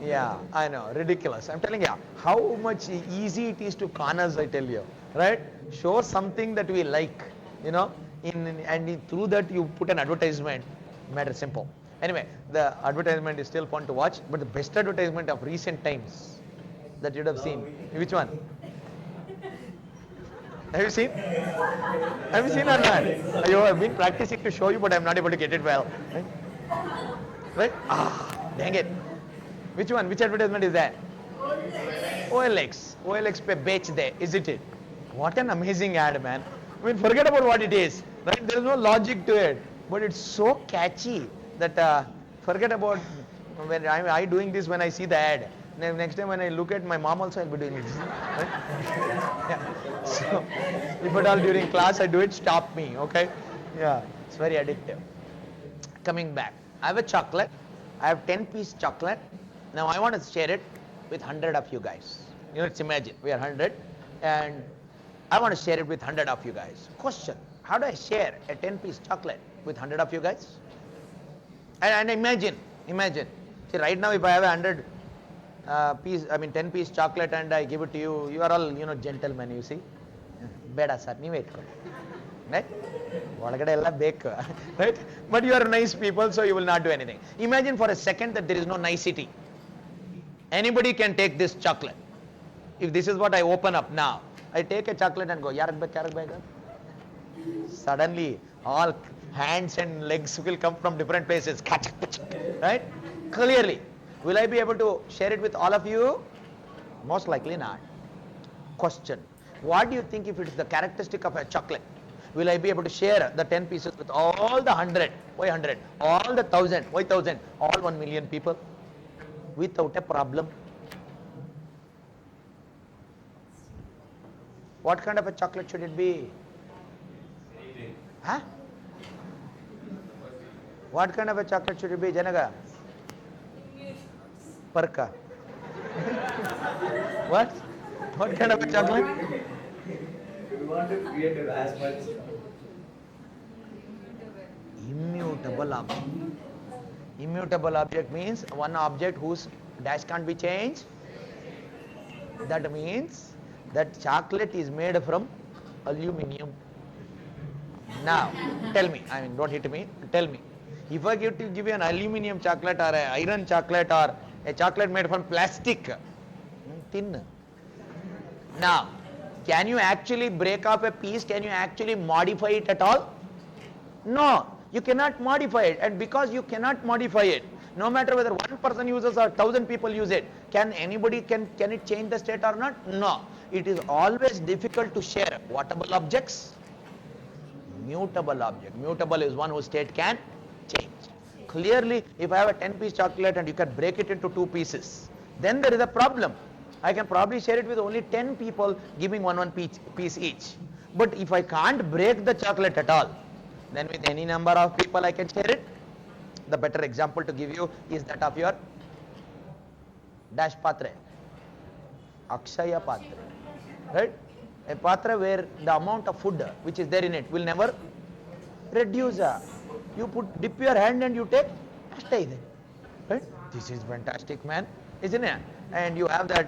yeah, I know, ridiculous. I'm telling you, how much easy it is to con us, I tell you, right? Show something that we like, through that you put an advertisement. Matter simple. Anyway, the advertisement is still fun to watch, but the best advertisement of recent times that you'd have seen, which one? Have you seen? Have you seen or not? I've been practicing to show you, but I'm not able to get it well. Right? Dang it. Which one? Which advertisement is that? OLX. OLX pe bech de, isn't it? What an amazing ad, man. I mean, forget about what it is. Right? There is no logic to it. But it's so catchy that forget about when I doing this when I see the ad. Next time when I look at my mom also, I'll be doing it. Right? Yeah. So, if at all during class I do it, stop me, okay? Yeah, it's very addictive. Coming back, I have a chocolate. I have 10-piece chocolate. Now I want to share it with 100 of you guys. Let's imagine we are 100 and I want to share it with 100 of you guys. Question, how do I share a 10-piece chocolate with 100 of you guys? And imagine. See, right now if I have a 10-piece chocolate and I give it to you, you are all, gentlemen, you see. Beda sir, ನೀವೇ ಇಟ್ಕೊಳ್ಳಿ. Right? ಒಳಗಡೆ ಎಲ್ಲ ಬೇಕು. Right? But you are nice people, so you will not do anything. Imagine for a second that there is no nicety. Anybody can take this chocolate. If this is what I open up now, I take a chocolate and go, yarak ಬೇಕು. Suddenly, all hands and legs will come from different places. Right? Clearly. Will I be able to share it with all of you? Most likely not. Question. What do you think if it is the characteristic of a chocolate? Will I be able to share the 10 pieces with all the 100? Why 100? All the 1,000? Why 1,000? All 1 million people? Without a problem? What kind of a chocolate should it be? Huh? What kind of a chocolate should it be, Janaga? Parka. What? What kind of a chocolate? We want to create as much. Immutable. Immutable object means one object whose dash can't be changed. That means that chocolate is made from aluminum. Now, tell me, I mean, don't hit me, tell me. If I give you an aluminum chocolate or an iron chocolate or a chocolate made from plastic, thin. Now, can you actually break off a piece? Can you actually modify it at all? No, you cannot modify it. And because you cannot modify it, no matter whether one person uses or 1,000 people use it, can it change the state or not? No. It is always difficult to share. Whatever objects? Mutable object. Mutable is one whose state can change. Clearly, if I have a 10-piece chocolate and you can break it into 2 pieces, then there is a problem. I can probably share it with only 10 people giving one piece each. But if I can't break the chocolate at all, then with any number of people I can share it. The better example to give you is that of your dash patre, Akshaya patre, right? A patra where the amount of food which is there in it will never reduce. You dip your hand and you take, stay there, right? This is fantastic, man, isn't it? And you have that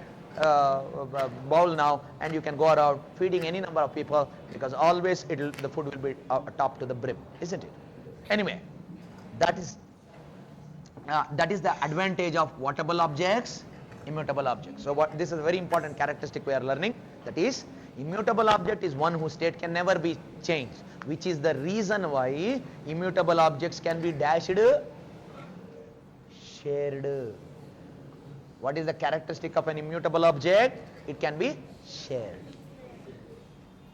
bowl now, and you can go around feeding any number of people, because always the food will be top to the brim, isn't it? Anyway, that is the advantage of whatever objects, immutable objects. So this is a very important characteristic we are learning. That is, immutable object is one whose state can never be changed, which is the reason why immutable objects can be dashed, shared. What is the characteristic of an immutable object? It can be shared.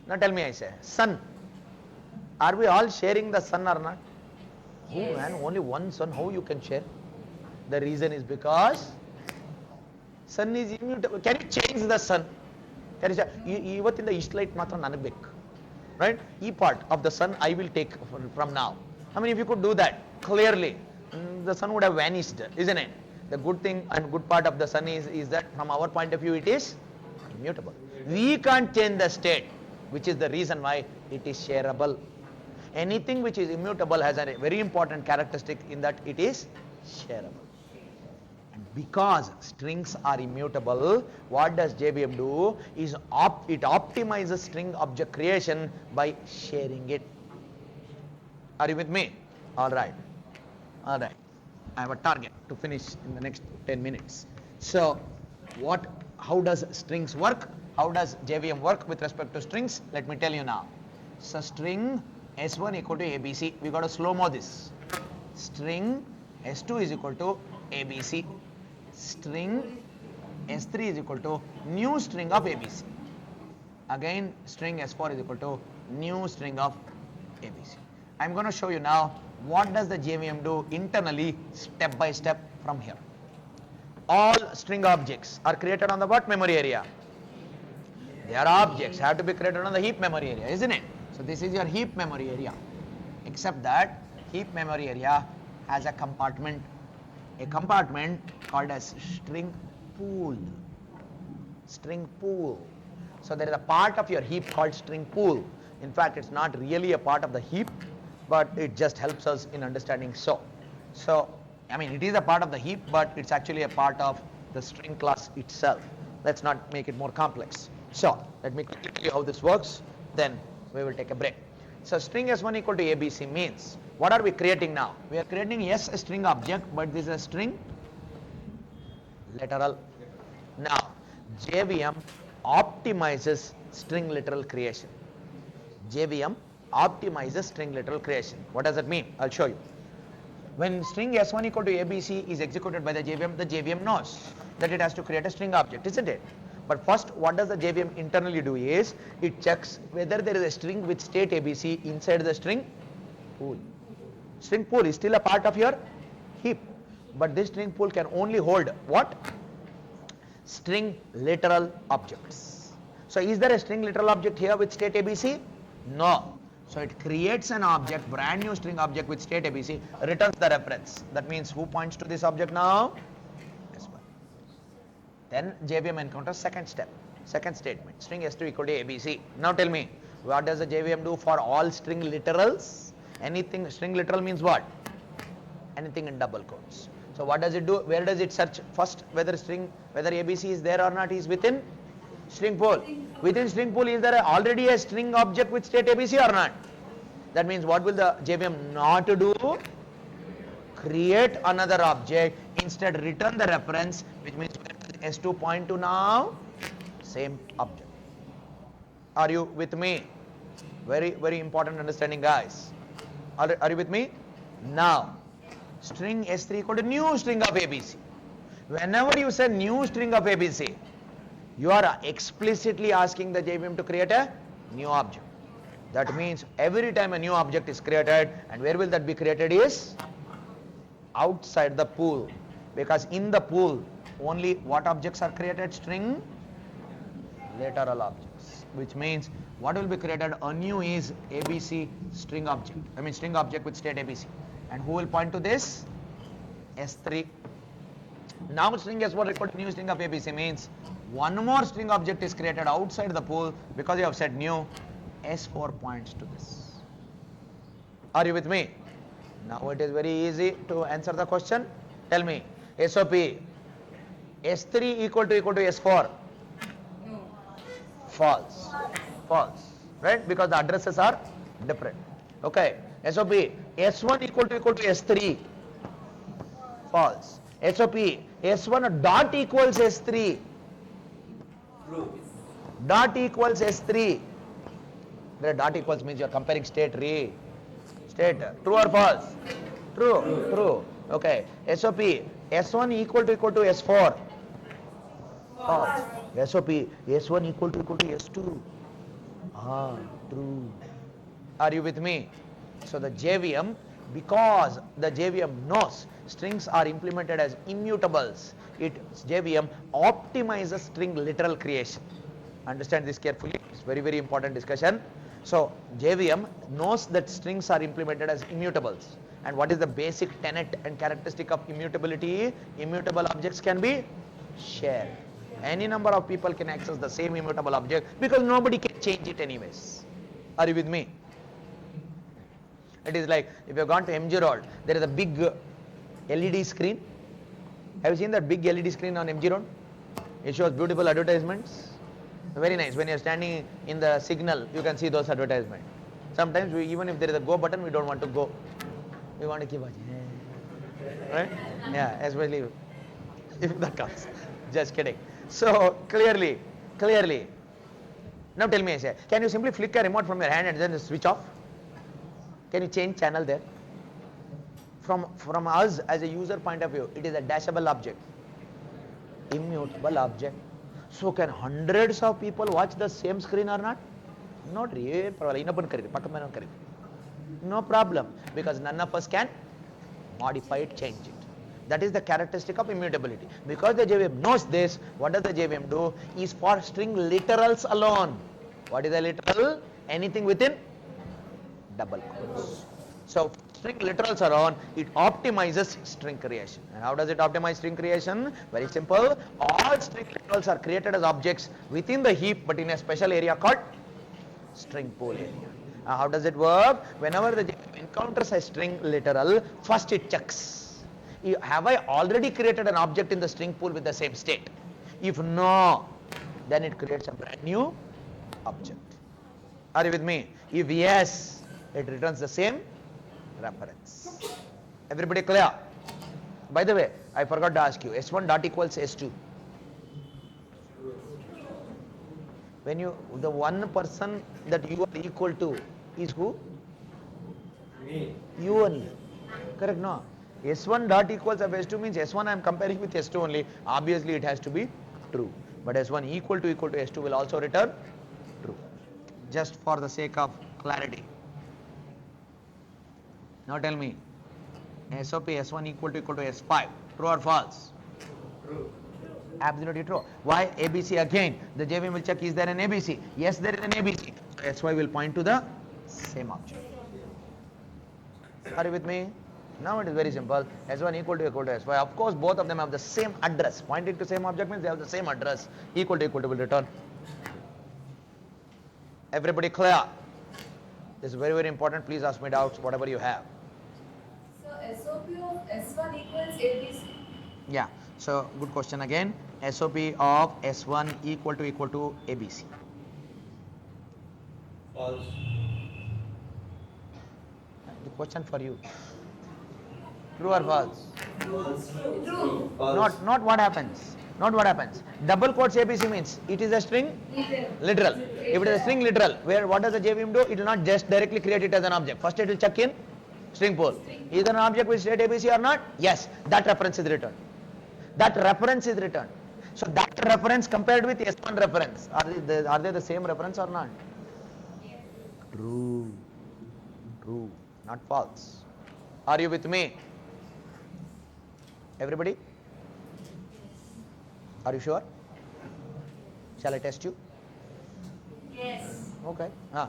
Now tell me, I say, sun. Are we all sharing the sun or not? Yes. Oh man, only one sun, how you can share? The reason is because sun is immutable. Can you change the sun? Can you say, ಇವತ್ತಿಂದ ಇಷ್ಟು light ಮಾತ್ರ ನನಗೆ ಬೇಕು, right? E part of the sun I will take from now. I mean, if you could do that clearly, the sun would have vanished, isn't it? The good thing and good part of the sun is that from our point of view it is immutable. We can't change the state, which is the reason why it is shareable. Anything which is immutable has a very important characteristic in that it is shareable. And because strings are immutable, what does JVM do is it optimizes string object creation by sharing it. Are you with me? All right. All right. I have a target to finish in the next 10 minutes. So, how does strings work? How does JVM work with respect to strings? Let me tell you now. So, string S1 equal to ABC. We got to slow-mo this. String S2 is equal to ABC. String S3 is equal to new string of ABC. Again, string S4 is equal to new string of ABC. I'm going to show you now what does the JVM do internally, step by step from here. All string objects are created on the what memory area? Their objects have to be created on the heap memory area, isn't it? So this is your heap memory area. Except that heap memory area has a compartment called as string pool. String pool. So there is a part of your heap called string pool. In fact, it's not really a part of the heap, but it just helps us in understanding. So I mean, it is a part of the heap, but it's actually a part of the string class itself. Let's not make it more complex. So let me quickly tell you how this works, then we will take a break. So string S1 equal to ABC means, what are we creating now? We are creating a string object, but this is a string literal. Now JVM optimizes string literal creation. JVM optimizes string literal creation. What does that mean? I'll show you. When string S1 equal to ABC is executed by the JVM knows that it has to create a string object, isn't it? But first, what does the JVM internally do is, it checks whether there is a string with state ABC inside the string pool. String pool is still a part of your heap, but this string pool can only hold what? String literal objects. So is there a string literal object here with state ABC? No. So it creates an object, brand new string object with state ABC, returns the reference. That means who points to this object now? S1. Then JVM encounters second statement, string S2 equal to ABC. Now tell me, what does the JVM do for all string literals? Anything, string literal means what? anything in double quotes. So what does it do? Where does it search first whether ABC is there or not? Is within string pool. Within string pool, is there already a string object with state ABC or not? That means what will the JVM not do? Create another object, instead return the reference, which means S2 point to now same object. Are you with me? Very, very important understanding, guys. Are you with me? Now, string S3 equal to new string of ABC. Whenever you say new string of ABC, you are explicitly asking the JVM to create a new object. That means every time a new object is created, and where will that be created is outside the pool, because in the pool only what objects are created? String literal objects, which means what will be created? A new is ABC string object, string object with state ABC, and who will point to this? S3. Now string S1 equal to new string of ABC means one more string object is created outside the pool, because you have said new. S4 points to this. Are you with me? Now it is very easy to answer the question. Tell me, SOP, S3 equal to S4? No. False. False. Right? Because the addresses are different. Okay. SOP, S1 equal to S3? False. SOP, S1 dot equals S3? True. Dot equals S3? The dot equals means you are comparing state, state. True or false? True. True. Okay. SOP, S1 equal to S4? False. SOP, S1 equal to S2? True. Are you with me? So the JVM, because the JVM knows strings are implemented as immutables, JVM optimizes string literal creation. Understand this carefully. It's very, very important discussion. So JVM knows that strings are implemented as immutables. And what is the basic tenet and characteristic of immutability? Immutable objects can be shared. Any number of people can access the same immutable object, because nobody can change it anyways. Are you with me? It is like if you have gone to MG Road, there is a big LED screen. Have you seen that big LED screen on MG Road? It shows beautiful advertisements. Very nice. When you are standing in the signal, you can see those advertisements. Sometimes even if there is a go button, we don't want to go. We want to keep watching. Right? Yeah, especially if that comes. Just kidding. So clearly. Now tell me, can you simply flick a remote from your hand and then switch off? Can you change channel there? From us as a user point of view, it is a dashable object, immutable object. So can hundreds of people watch the same screen or not? Not really. No problem, because none of us can modify it, change it. That is the characteristic of immutability. Because the JVM knows this, what does the JVM do? Is for string literals alone. What is a literal? Anything within double quotes. So string literals are on, it optimizes string creation. And how does it optimize string creation? Very simple. All string literals are created as objects within the heap, but in a special area called string pool area. How does it work? Whenever the JVM encounters a string literal, first it checks, have I already created an object in the string pool with the same state? If no, then it creates a brand new object. Are you with me? If yes, it returns the same reference. Everybody clear? By the way, I forgot to ask you, S1 dot equals S2. When the one person that you are equal to is who? Me. You only. Correct, no? S1 dot equals of S2 means S1 I am comparing with S2 only. Obviously it has to be true. But S1 equal to S2 will also return true. Just for the sake of clarity. Now tell me, SOP S1 equal to S5. True or false? True. Absolutely true. Why ABC again? The JVM will check, is there an ABC? Yes, there is an ABC. So SY will point to the same object. Are you with me? Now it is very simple. S1 equal to SY. Of course, both of them have the same address. Pointing to same object means they have the same address. Equal to will return. Everybody clear? This is very, very important. Please ask me doubts, whatever you have. So SOP of S1 equals ABC. Yeah. So good question again. SOP of S1 equal to ABC. False. The question for you. True or false? True. False. Not what happens. Not what happens. Double quotes ABC means it is a string literal. If it is a string literal, what does the JVM do? It will not just directly create it as an object. First it will check in string pool. Is there an object with state ABC or not? Yes. That reference is returned. That reference is returned. So that reference compared with S1 reference, are they the same reference or not? True. True. Not false. Are you with me? Everybody? Are you sure? Shall I test you? Yes. Okay. Huh?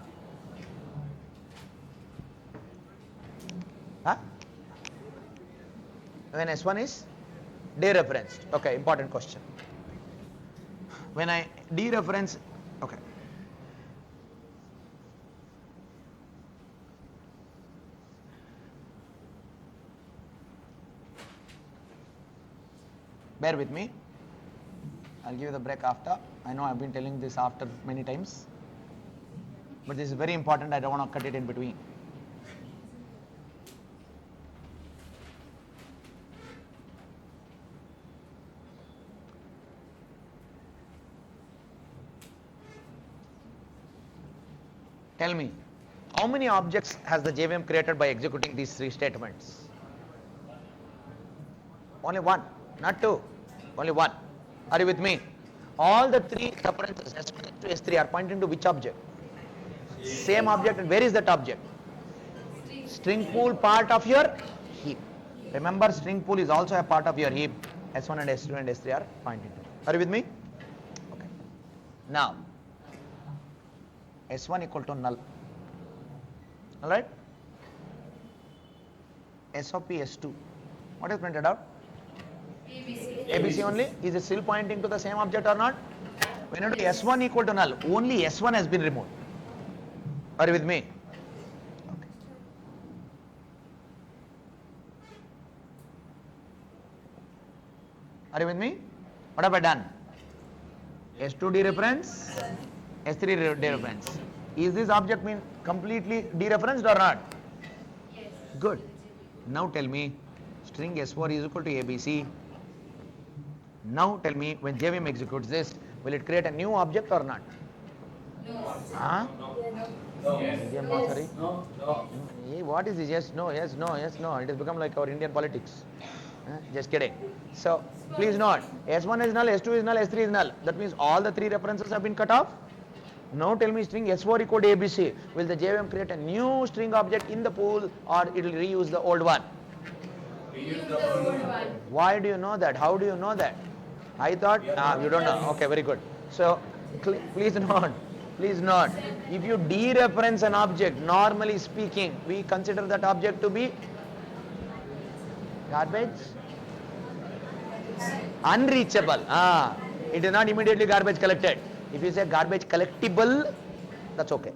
When S1 is dereferenced. Okay, important question. When I dereference, okay. Bear with me. I'll give you the break after. I know I've been telling this after many times. But this is very important. I don't want to cut it in between. Tell me, how many objects has the JVM created by executing these three statements? Only one, not two. Only one. Are you with me? All the three references S1 to S3 are pointing to which object? Same object. And where is that object? String pool part of your heap. Remember, string pool is also a part of your heap. S1 and S2 and S3 are pointing to. Are you with me? Okay. Now, S1 equal to null. Alright? SOP S2. What is printed out? ABC. ABC only. Is it still pointing to the same object or not? When you do S1 equal to null, only S1 has been removed. Are you with me? Okay. Are you with me? What have I done? S2 dereference, S3 dereference. Is this object mean completely dereferenced or not? Yes. Good. Now tell me, string S4 is equal to ABC. Now tell me, when JVM executes this, will it create a new object or not? No. Huh? No. Indian law, sorry. No. No. What is this? Yes, no, yes, no, yes, no. It has become like our Indian politics. Just kidding. So, please note, S1 is null, S2 is null, S3 is null. That means all the three references have been cut off. Now tell me, string S4 equal to ABC. Will the JVM create a new string object in the pool, or it will reuse the old one? Use the old one. Why do you know that? How do you know that? I thought, you don't know. Okay, very good. So, please note, if you dereference an object, normally speaking, we consider that object to be garbage? Unreachable. It is not immediately garbage collected. If you say garbage collectible, that's okay.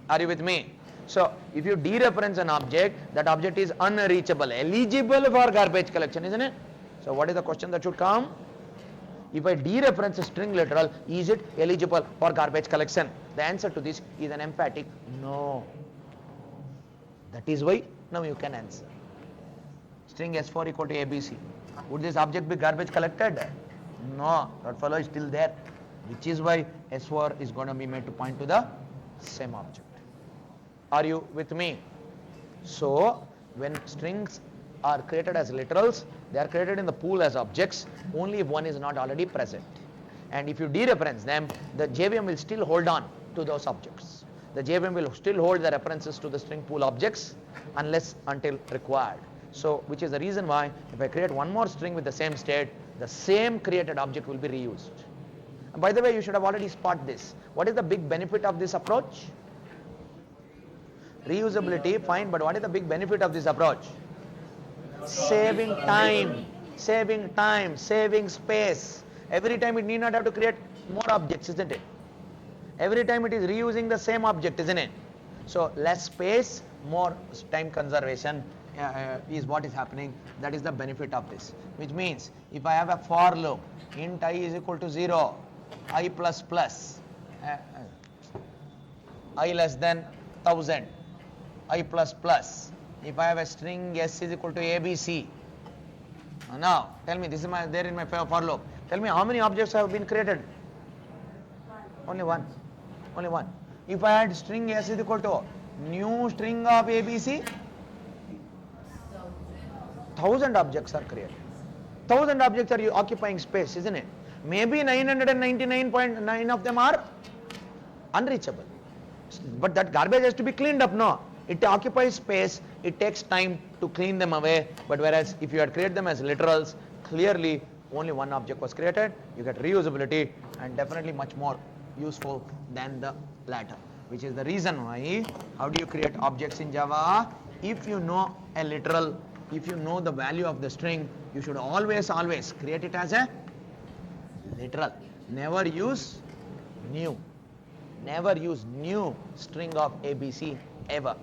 Are you with me? So, if you dereference an object, that object is unreachable, eligible for garbage collection, isn't it? So, what is the question that should come? If I dereference a string literal, is it eligible for garbage collection? The answer to this is an emphatic no. That is why now you can answer. String S4 equal to ABC. Would this object be garbage collected? No, that fellow is still there. Which is why S4 is going to be made to point to the same object. Are you with me? So, when strings are created as literals, they are created in the pool as objects only if one is not already present. And if you dereference them, the JVM will still hold on to those objects. The JVM will still hold the references to the string pool objects unless until required. So, which is the reason why if I create one more string with the same state, the same created object will be reused. And by the way, you should have already spotted this. What is the big benefit of this approach? Reusability, fine, but what is the big benefit of this approach? Saving time, saving space. Every time it need not have to create more objects, isn't it? Every time it is reusing the same object, isn't it? So, less space, more time conservation. is what is happening. That is the benefit of this. Which means if I have a for loop, int I is equal to 0, I plus plus, I less than 1000, I plus plus. If I have a string s is equal to abc. Now tell me, this is my there in my for loop. Tell me how many objects have been created? Only one. Only one. If I had string s is equal to new string of abc, 1000 objects are created. 1000 objects are occupying space, isn't it? Maybe 999.9 of them are unreachable. But that garbage has to be cleaned up, no? It occupies space, it takes time to clean them away. But whereas if you had created them as literals, clearly only one object was created, you get reusability and definitely much more useful than the latter. Which is the reason why, how do you create objects in Java? If you know a literal, if you know the value of the string, you should always create it as a literal. Never use new. Never use new string of ABC ever.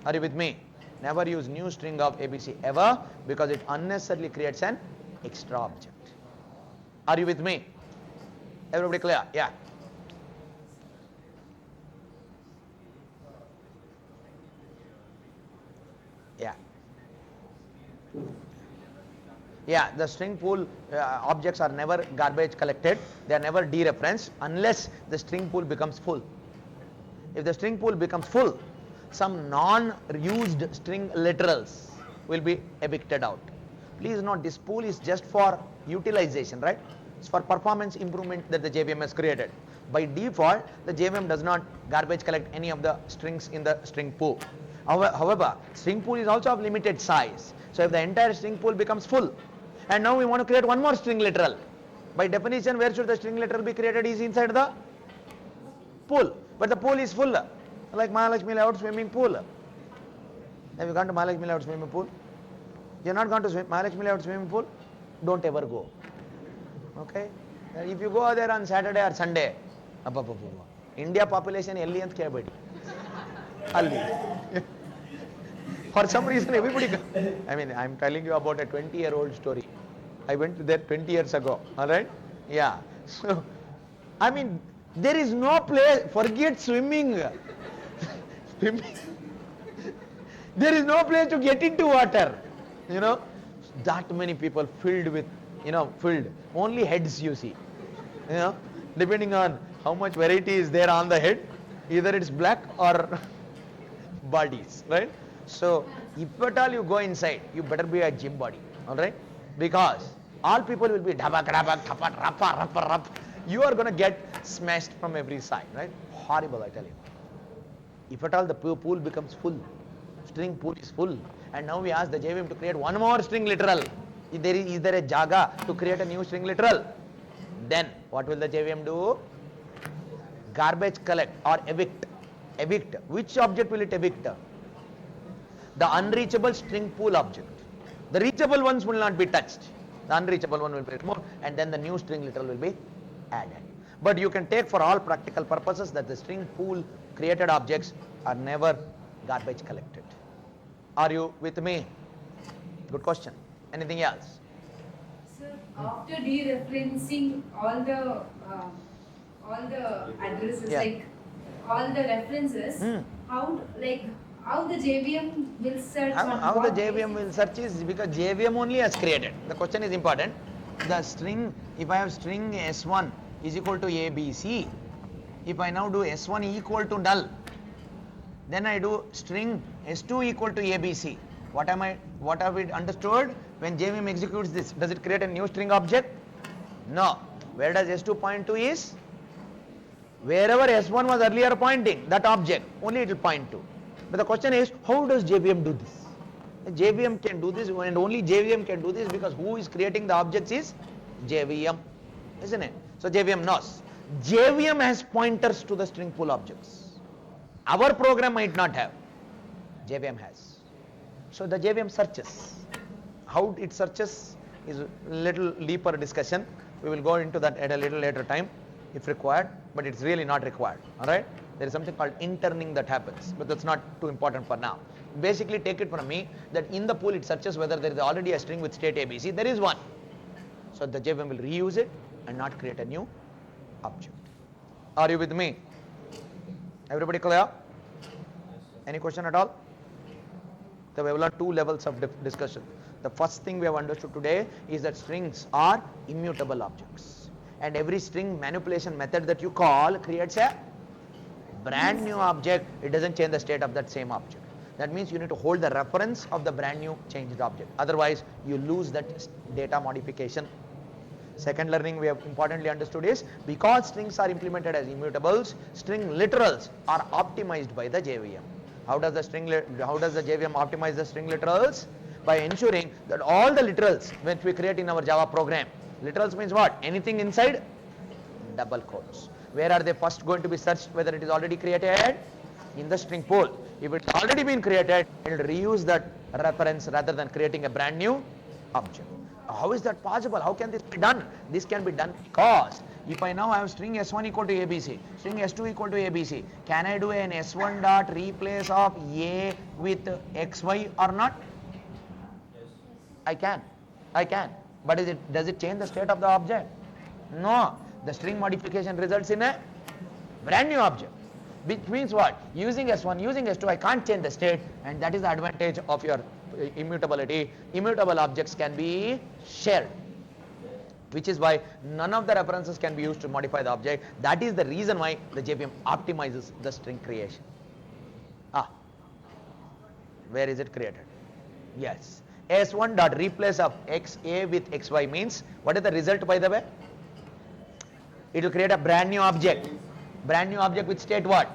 Are you with me? Never use new string of ABC ever, because it unnecessarily creates an extra object. Are you with me? Everybody clear? Yeah. Yeah. Yeah, the string pool objects are never garbage collected. They are never dereferenced unless the string pool becomes full. If the string pool becomes full, some non-used string literals will be evicted out. Please note, this pool is just for utilization, right? It's for performance improvement that the JVM has created. By default, the JVM does not garbage collect any of the strings in the string pool. However, string pool is also of limited size. So if the entire string pool becomes full, and now we want to create one more string literal, by definition, where should the string literal be created? Is inside the pool. But the pool is full, like Mahalakshmi Layout swimming pool. Have you gone to Mahalakshmi Layout swimming pool? You have not gone to Mahalakshmi Layout swimming pool? Don't ever go. Okay? If you go there on Saturday or Sunday, India population ಎಲ್ಲಿ ಅಂತ ಕೇಳಬೇಡಿ ಅಲ್ಲಿ. For some reason, everybody. I mean, I'm telling you about a 20-year-old story. I went there 20 years ago. All right? Yeah. So, I mean, there is no place. Forget swimming. Swimming. There is no place to get into water. You know, that many people filled with, filled. Only heads you see. You know, depending on how much variety is there on the head, either it's black or bodies, right? So, if at all you go inside, you better be a gym body, all right? Because all people will be dabak, dabak, thapat, rappa, rappa, rapp. You are going to get smashed from every side, right? Horrible, I tell you. If at all the pool becomes full, string pool is full, and now we ask the JVM to create one more string literal. Is there a jaga to create a new string literal? Then, what will the JVM do? Garbage collect or evict. Evict. Which object will it evict? The unreachable string pool object. The reachable ones will not be touched. The unreachable one will be removed, and then the new string literal will be added. But you can take for all practical purposes that the string pool created objects are never garbage collected. Are you with me? Good question. Anything else? Sir, after dereferencing all the addresses, Yeah. like all the references, how the JVM will search on How the what JVM will search is because JVM only has created. The question is important. The string, if I have string S1 is equal to ABC, if I now do S1 equal to null, then I do string S2 equal to ABC. What have we understood? When JVM executes this, does it create a new string object? No. Where does S2 point to is? Wherever S1 was earlier pointing, that object, only it will point to. But the question is, how does JVM do this? The JVM can do this, and only JVM can do this because who is creating the objects is JVM, isn't it? So JVM knows. JVM has pointers to the string pool objects. Our program might not have. JVM has. So the JVM searches. How it searches is a little deeper discussion. We will go into that at a little later time if required, but it's really not required. All right? There is something called interning that happens, but that's not too important for now. Basically, take it from me that in the pool it searches whether there is already a string with state ABC. There is one. So the JVM will reuse it and not create a new object. Are you with me? Everybody clear? Any question at all? So we have learned two levels of discussion. The first thing we have understood today is that strings are immutable objects. And every string manipulation method that you call creates a brand new object. It doesn't change the state of that same object. That means you need to hold the reference of the brand new changed object. Otherwise, you lose that data modification. Second learning we have importantly understood is because strings are implemented as immutables, string literals are optimized by the JVM. How does the JVM optimize the string literals? By ensuring that all the literals which we create in our Java program, literals means what? Anything inside double quotes. Where are they first going to be searched whether it is already created? In the string pool. If it's already been created, it will reuse that reference rather than creating a brand new object. How is that possible? How can this be done? This can be done because if I now have string S1 equal to ABC, string S2 equal to ABC, can I do an S1 dot replace of A with XY or not? Yes. I can. But does it change the state of the object? No. The string modification results in a brand new object. Which means what? Using S1, using S2, I can't change the state, and that is the advantage of your immutability. Immutable objects can be shared, which is why none of the references can be used to modify the object. That is the reason why the JVM optimizes the string creation. Where is it created? Yes. S1 dot replace of XA with XY means, what is the result by the way? It will create a brand new object. Brand new object with state what?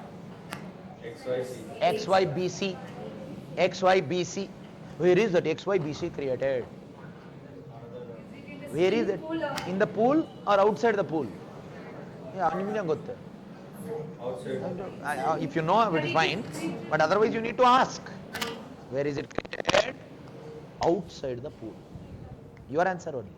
XYC. XYBC. XYBC. Where is that XYBC created? Where is it? In the pool or outside the pool? Yeah, Outside. if you know, it is fine. But otherwise you need to ask. Where is it created? Outside the pool. Your answer only.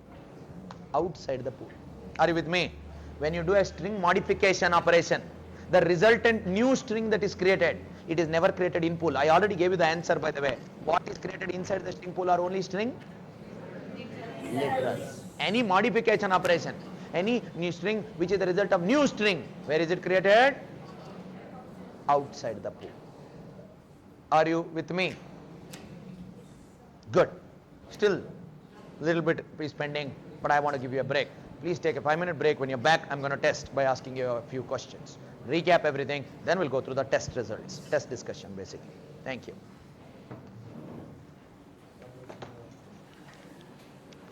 Outside the pool. Are you with me? When you do a string modification operation, the resultant new string that is created, it is never created in pool. I already gave you the answer by the way. What is created inside the string pool are only string literals. Any modification operation, any new string which is the result of new string, where is it created? Outside the pool. Are you with me? Good. Still little bit is pending, but I want to give you a break. Please take a 5-minute break. When you're back, I'm going to test by asking you a few questions. Recap everything, then we'll go through the test results, test discussion basically. Thank you.